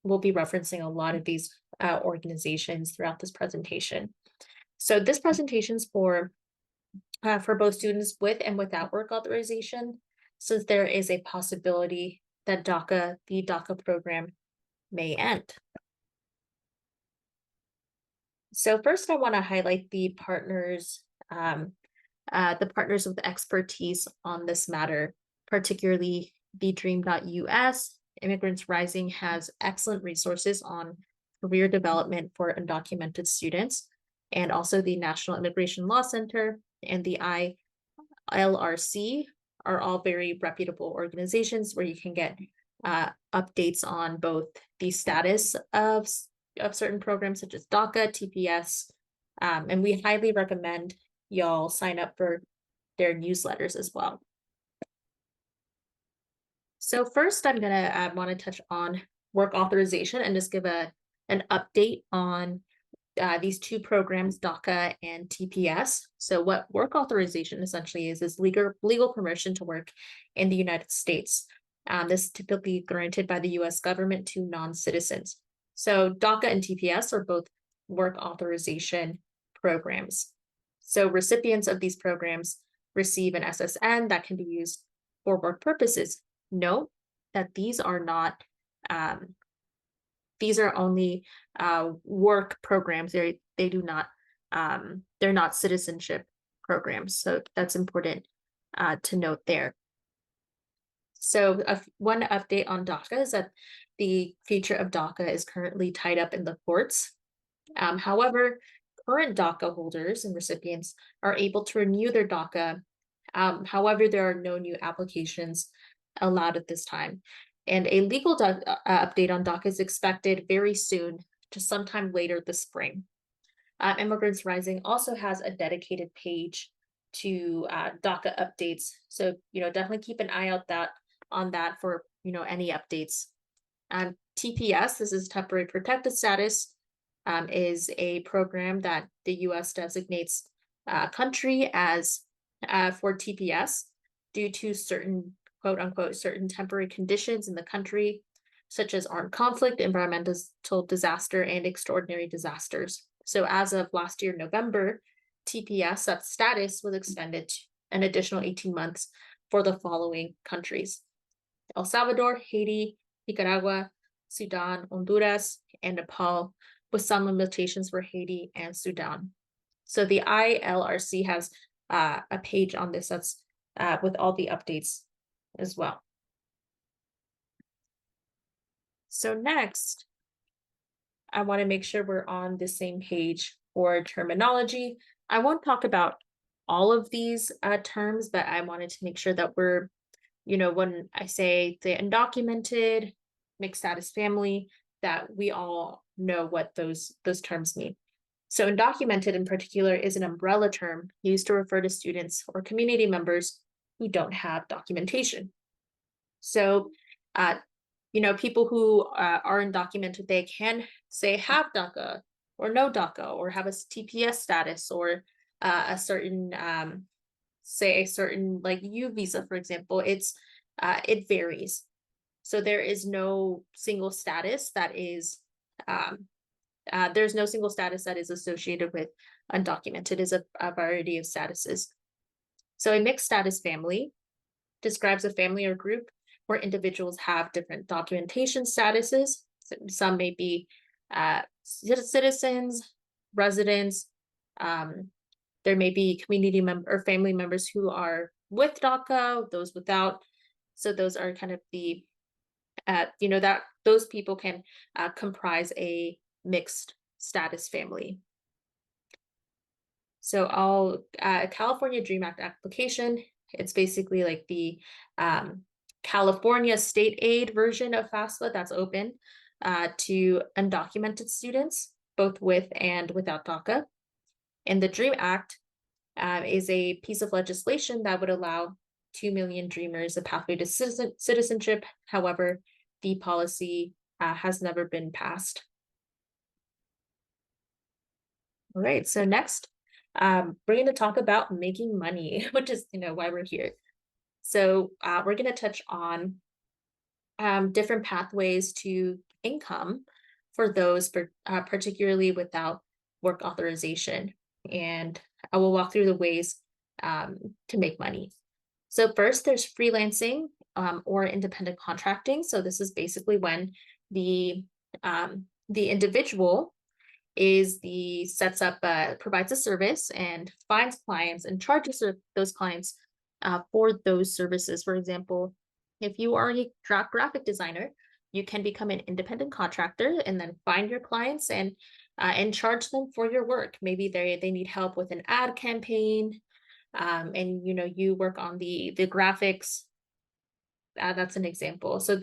we'll be referencing a lot of these organizations throughout this presentation. So this presentation is for both students with and without work authorization, since there is a possibility that the DACA program may end. So first, I want to highlight the partners with expertise on this matter, particularly the Dream.us. Immigrants Rising has excellent resources on career development for undocumented students, and also the National Immigration Law Center and the ILRC are all very reputable organizations where you can get updates on both the status of certain programs such as DACA, TPS, and we highly recommend y'all sign up for their newsletters as well. So first, I'm gonna want to touch on work authorization and just give an update on these two programs, DACA and TPS. So what work authorization essentially is legal permission to work in the United States. This is typically granted by the US government to non-citizens. So DACA and TPS are both work authorization programs. So recipients of these programs receive an SSN that can be used for work purposes. Note that these are not, these are only work programs. They do not, they're not citizenship programs. So that's important to note there. So one update on DACA is that the future of DACA is currently tied up in the courts. However, current DACA holders and recipients are able to renew their DACA. However, there are no new applications allowed at this time. And a legal update on DACA is expected very soon, just sometime later this spring. Immigrants Rising also has a dedicated page to DACA updates. So, definitely keep an eye out on that for, any updates. TPS, this is temporary protected status, is a program that the US designates a country as for TPS due to certain, quote unquote, certain temporary conditions in the country, such as armed conflict, environmental disaster, and extraordinary disasters. So as of last year, November, TPS, that status was extended an additional 18 months for the following countries: El Salvador, Haiti, Nicaragua, Sudan, Honduras, and Nepal, with some limitations for Haiti and Sudan. So the ILRC has a page on this that's with all the updates as well. So next, I want to make sure we're on the same page for terminology. I won't talk about all of these terms, but I wanted to make sure that we're, when I say the undocumented, mixed status family, that we all know what those terms mean. So undocumented in particular is an umbrella term used to refer to students or community members who don't have documentation. So, people who are undocumented, they can say have DACA or no DACA, or have a TPS status, or a certain, say a certain like U visa, for example. It varies. So there is no single status that is, there's no single status that is associated with undocumented. It is a variety of statuses. So a mixed status family describes a family or group where individuals have different documentation statuses. Some may be citizens, residents. There may be community member or family members who are with DACA, those without. So those are kind of the, that those people can comprise a mixed status family. So California DREAM Act application, it's basically like the California state aid version of FAFSA that's open to undocumented students, both with and without DACA. And the DREAM Act is a piece of legislation that would allow 2 million Dreamers a pathway to citizenship. However, the policy has never been passed. All right, so next, we're going to talk about making money, which is, why we're here. So we're going to touch on different pathways to income for those particularly without work authorization. And I will walk through the ways to make money. So first, there's freelancing or independent contracting. So this is basically when the individual provides a service and finds clients and charges those clients for those services. For example, if you are a graphic designer, you can become an independent contractor and then find your clients and charge them for your work. Maybe they need help with an ad campaign, and you work on the graphics. That's an example. So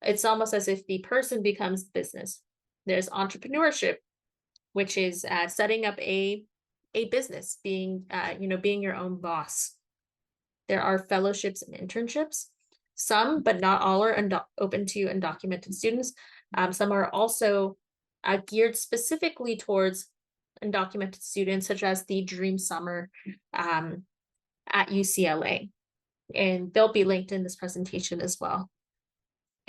it's almost as if the person becomes business. There's entrepreneurship, which is setting up a business, being your own boss. There are fellowships and internships. Some, but not all, are open to undocumented students. Some are also geared specifically towards undocumented students, such as the Dream Summer at UCLA. And they'll be linked in this presentation as well.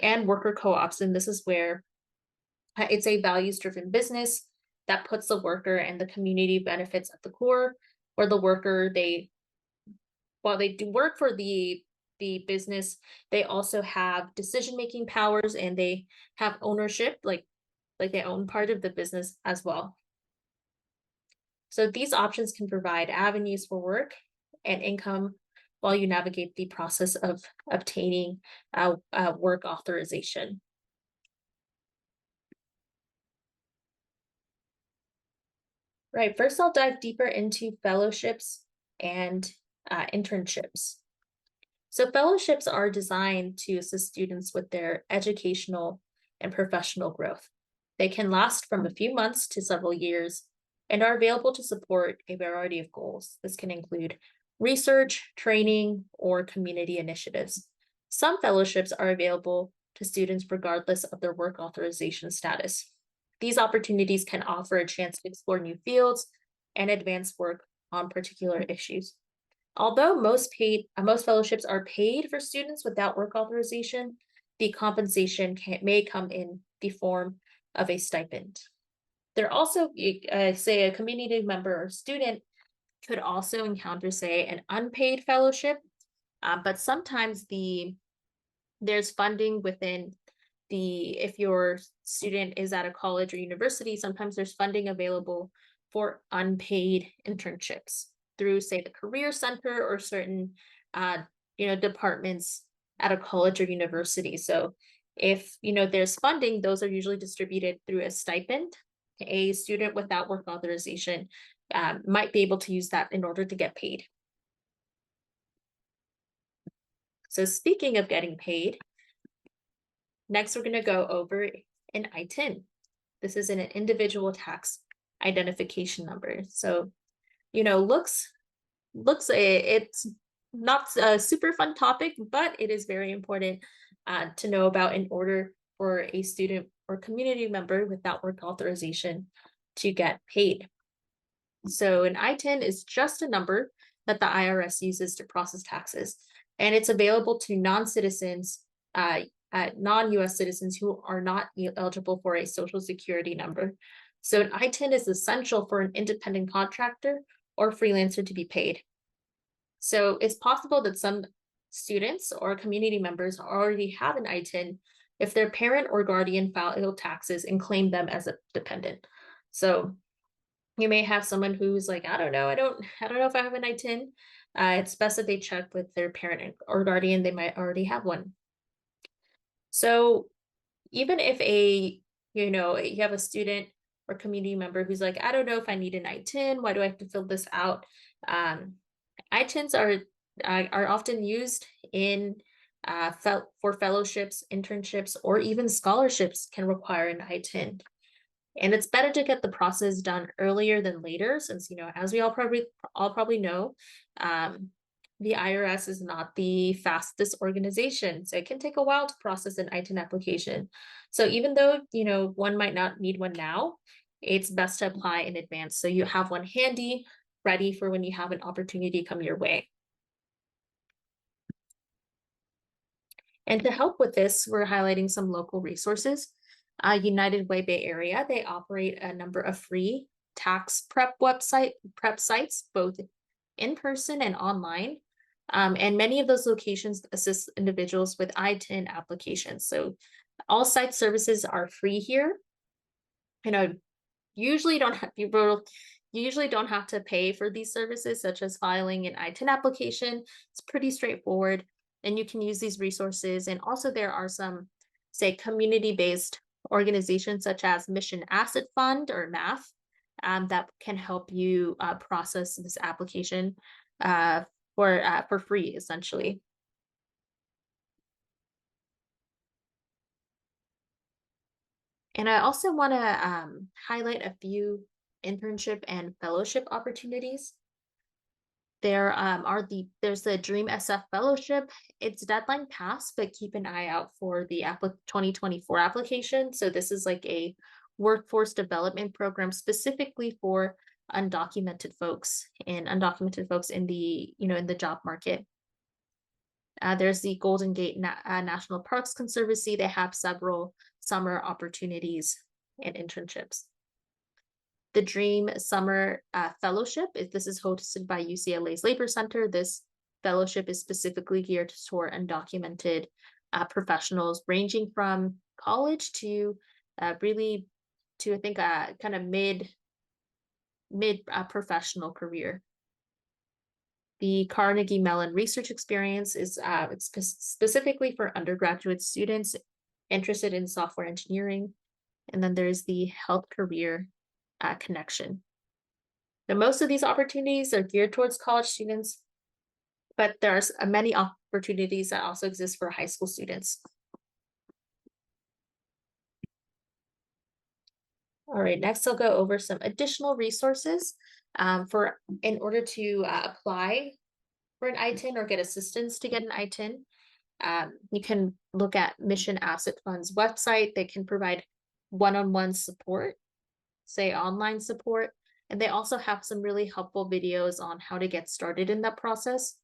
And worker co-ops, and this is where it's a values-driven business that puts the worker and the community benefits at the core, where the worker, while they do work for the business, they also have decision-making powers and they have ownership, like they own part of the business as well. So these options can provide avenues for work and income while you navigate the process of obtaining work authorization. Right, first I'll dive deeper into fellowships and internships. So fellowships are designed to assist students with their educational and professional growth. They can last from a few months to several years and are available to support a variety of goals. This can include research, training, or community initiatives. Some fellowships are available to students regardless of their work authorization status. These opportunities can offer a chance to explore new fields and advance work on particular issues. Although most fellowships are paid for students without work authorization, the compensation may come in the form of a stipend. There also, say, a community member or student could also encounter, say, an unpaid fellowship, but sometimes there's funding within if your student is at a college or university, sometimes there's funding available for unpaid internships through, say, the Career Center or certain departments at a college or university. So if there's funding, those are usually distributed through a stipend. A student without work authorization might be able to use that in order to get paid. So speaking of getting paid, next we're going to go over an ITIN. This is an individual tax identification number. So, it's not a super fun topic, but it is very important to know about in order for a student or community member without work authorization to get paid. So an ITIN is just a number that the IRS uses to process taxes, and it's available to non-citizens, non-US citizens who are not eligible for a Social Security number. So an ITIN is essential for an independent contractor or freelancer to be paid. So it's possible that some students or community members already have an ITIN if their parent or guardian filed taxes and claimed them as a dependent. So you may have someone who's like, I don't know if I have an ITIN. It's best that they check with their parent or guardian. They might already have one. So even if you have a student or community member who's like, I don't know if I need an ITIN, why do I have to fill this out? ITINs are often used for fellowships, internships, or even scholarships can require an ITIN. And it's better to get the process done earlier than later, since, as we all probably know, the IRS is not the fastest organization. So it can take a while to process an ITIN application. So even though, one might not need one now, it's best to apply in advance. So you have one handy, ready for when you have an opportunity come your way. And to help with this, we're highlighting some local resources. United Way Bay Area, they operate a number of free tax prep sites, both in person and online. And many of those locations assist individuals with I-10 applications. So all site services are free here. Usually don't have people usually don't have to pay for these services, such as filing an I-10 application. It's pretty straightforward, and you can use these resources. And also there are some, say, community-based organizations such as Mission Asset Fund or MAF that can help you process this application for free, essentially. And I also want to highlight a few internship and fellowship opportunities. There's the Dream SF Fellowship. It's deadline passed, but keep an eye out for the 2024 application. So this is like a workforce development program specifically for undocumented folks in the in the job market. There's the Golden Gate National Parks Conservancy. They have several summer opportunities and internships. The Dream Summer Fellowship, this is hosted by UCLA's Labor Center. This fellowship is specifically geared toward undocumented professionals ranging from college to really to, I think, kind of mid professional career. The Carnegie Mellon Research Experience is it's specifically for undergraduate students interested in software engineering. And then there's the Health Career Connection. Now, most of these opportunities are geared towards college students, but there's many opportunities that also exist for high school students. All right, next I'll go over some additional resources in order to apply for an I-10 or get assistance to get an I-10. You can look at Mission Asset Fund's website. They can provide one-on-one support, say online support, and they also have some really helpful videos on how to get started in that process.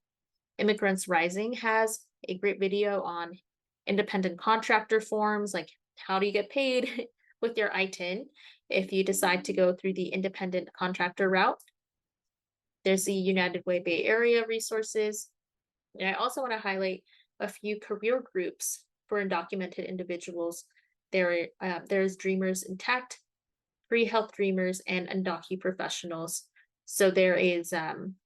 Immigrants Rising has a great video on independent contractor forms, like how do you get paid with your I-10 if you decide to go through the independent contractor route. There's the United Way Bay Area resources. And I also want to highlight a few career groups for undocumented individuals. There's Dreamers Intact, Pre-Health Dreamers, and Undocu Professionals. So there is,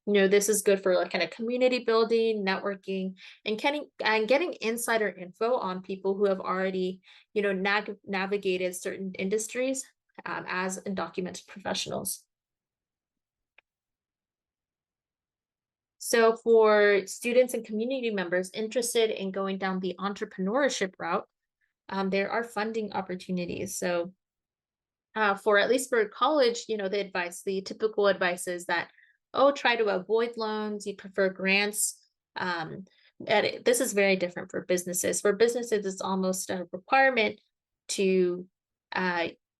this is good for like kind of community building, networking, and getting insider info on people who have already, navigated certain industries as undocumented professionals. So for students and community members interested in going down the entrepreneurship route, there are funding opportunities. So for at least for college, the typical advice is that, try to avoid loans, you prefer grants. This is very different for businesses. For businesses, it's almost a requirement to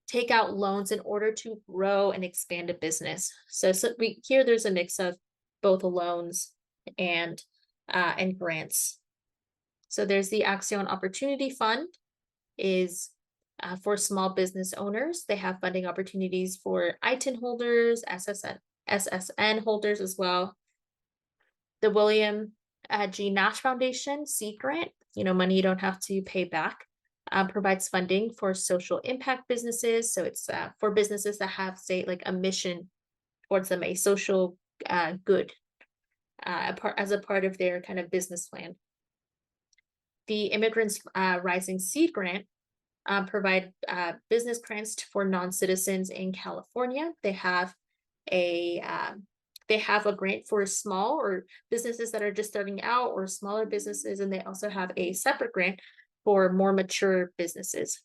take out loans in order to grow and expand a business. So here there's a mix of both loans and grants. So there's the Axion Opportunity Fund is for small business owners. They have funding opportunities for I-10 holders, SSN holders as well. The William G. Nash Foundation Seed Grant, money you don't have to pay back, provides funding for social impact businesses. So it's for businesses that have, say, like a mission towards them, a social good as a part of their kind of business plan. The Immigrants Rising Seed Grant provide business grants for non-citizens in California. They have a grant for small or businesses that are just starting out or smaller businesses, and they also have a separate grant for more mature businesses.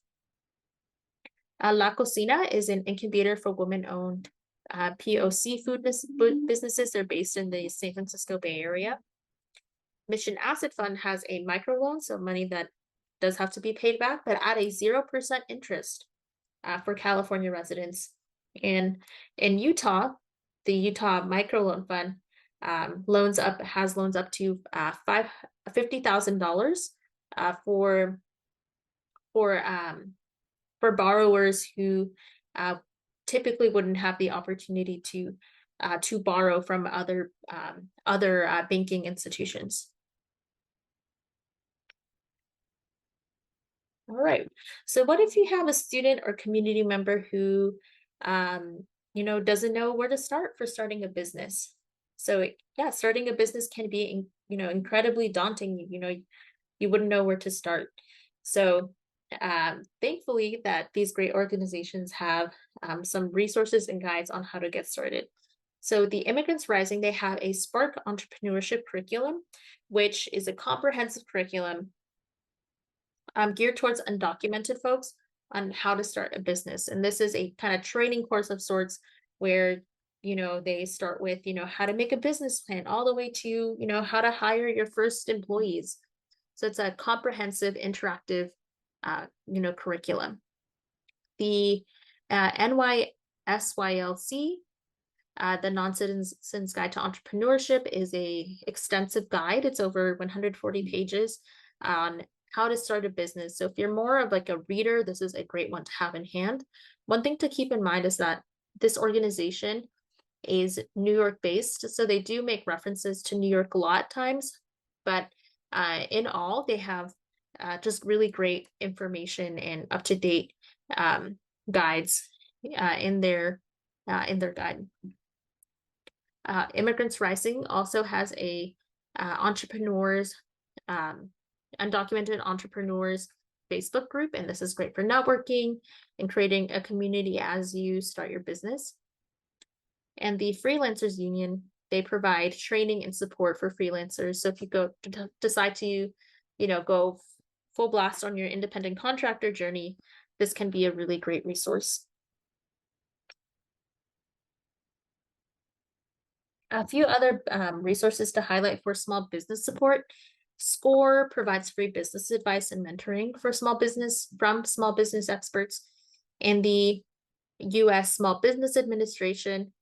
La Cocina is an incubator for women-owned POC food businesses. They're based in the San Francisco Bay Area. Mission Asset Fund has a microloan, so money that does have to be paid back, but at a 0% interest for California residents. And in Utah, the Utah Microloan Fund has loans up to $50,000 uh, for for um, for borrowers who typically wouldn't have the opportunity to borrow from other banking institutions. All right. So what if you have a student or community member who, doesn't know where to start for starting a business? So yeah, starting a business can be, incredibly daunting. You wouldn't know where to start. So thankfully that these great organizations have some resources and guides on how to get started. So the Immigrants Rising, they have a Spark Entrepreneurship Curriculum, which is a comprehensive curriculum geared towards undocumented folks on how to start a business. And this is a kind of training course of sorts where, they start with, how to make a business plan all the way to, how to hire your first employees. So it's a comprehensive, interactive, curriculum. The NYSYLC, the Non-Citizens Guide to Entrepreneurship, is a extensive guide. It's over 140 pages on how to start a business. So if you're more of like a reader, this is a great one to have in hand. One thing to keep in mind is that this organization is New York based. So they do make references to New York a lot of times, but in all, they have just really great information and up-to-date guides in their guide. Immigrants Rising also has a undocumented entrepreneurs Facebook group, and this is great for networking and creating a community as you start your business. And the Freelancers Union, they provide training and support for freelancers. So if you decide to, go full blast on your independent contractor journey, this can be a really great resource. A few other resources to highlight for small business support. SCORE provides free business advice and mentoring for small business from small business experts. And the U.S. Small Business Administration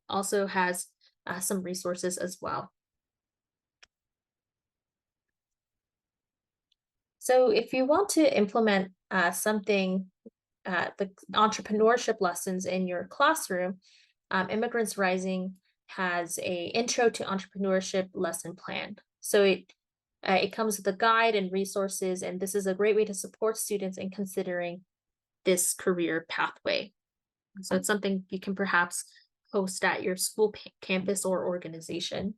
also has some resources as well. So if you want to implement something like entrepreneurship lessons in your classroom, Immigrants Rising has a Intro to Entrepreneurship lesson plan. So it comes with a guide and resources, and this is a great way to support students in considering this career pathway. So it's something you can perhaps host at your school campus or organization.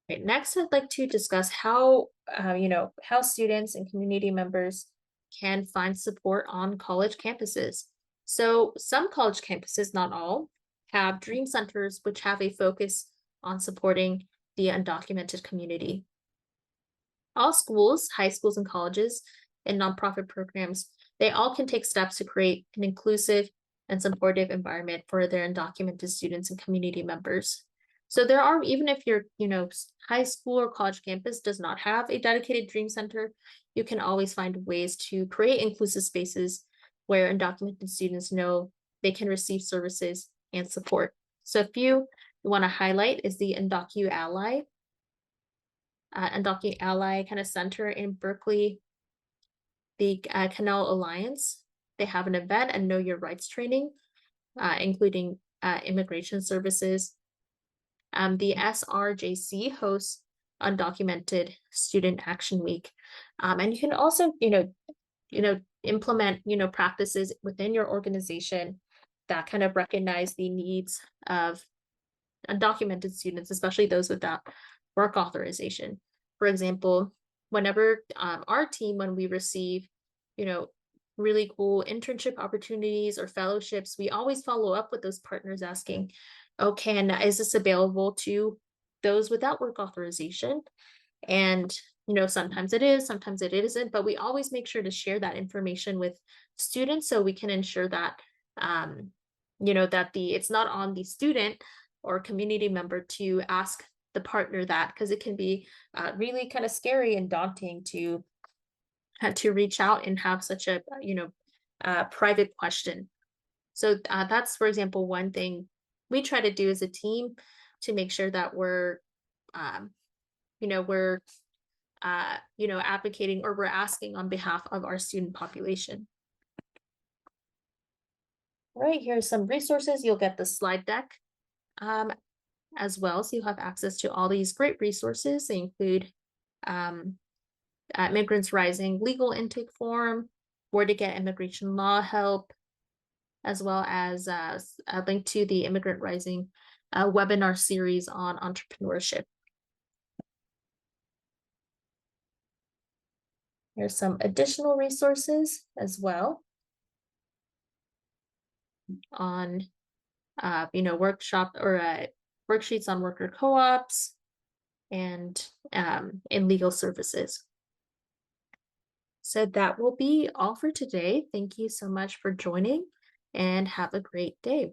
Right, next, I'd like to discuss how students and community members can find support on college campuses. So some college campuses, not all, have dream centers which have a focus on supporting the undocumented community. All schools, high schools and colleges, and nonprofit programs, they all can take steps to create an inclusive and supportive environment for their undocumented students and community members. So there are, even if your high school or college campus does not have a dedicated dream center, you can always find ways to create inclusive spaces where undocumented students know they can receive services and support. So a few you want to highlight is the Undocu Ally. Undocu Ally kind of center in Berkeley, the Canal Alliance. They have an event and Know Your Rights training, including immigration services. The SRJC hosts Undocumented Student Action Week, and you can also, implement, practices within your organization that kind of recognize the needs of undocumented students, especially those without work authorization. For example, whenever our team, when we receive, really cool internship opportunities or fellowships, we always follow up with those partners asking, is this available to those without work authorization? And, sometimes it is, sometimes it isn't, but we always make sure to share that information with students so we can ensure that, that it's not on the student or community member to ask the partner that, because it can be really kind of scary and daunting to reach out and have such a, private question. So that's, for example, one thing we try to do as a team to make sure that we're we're advocating, or we're asking on behalf of our student population. All right, here's some resources. You'll get the slide deck as well, so you have access to all these great resources. They include Immigrants Rising legal intake form, where to get immigration law help, as well as a link to the Immigrant Rising webinar series on entrepreneurship. Here's some additional resources as well on, workshop or worksheets on worker co-ops and in legal services. So that will be all for today. Thank you so much for joining and have a great day.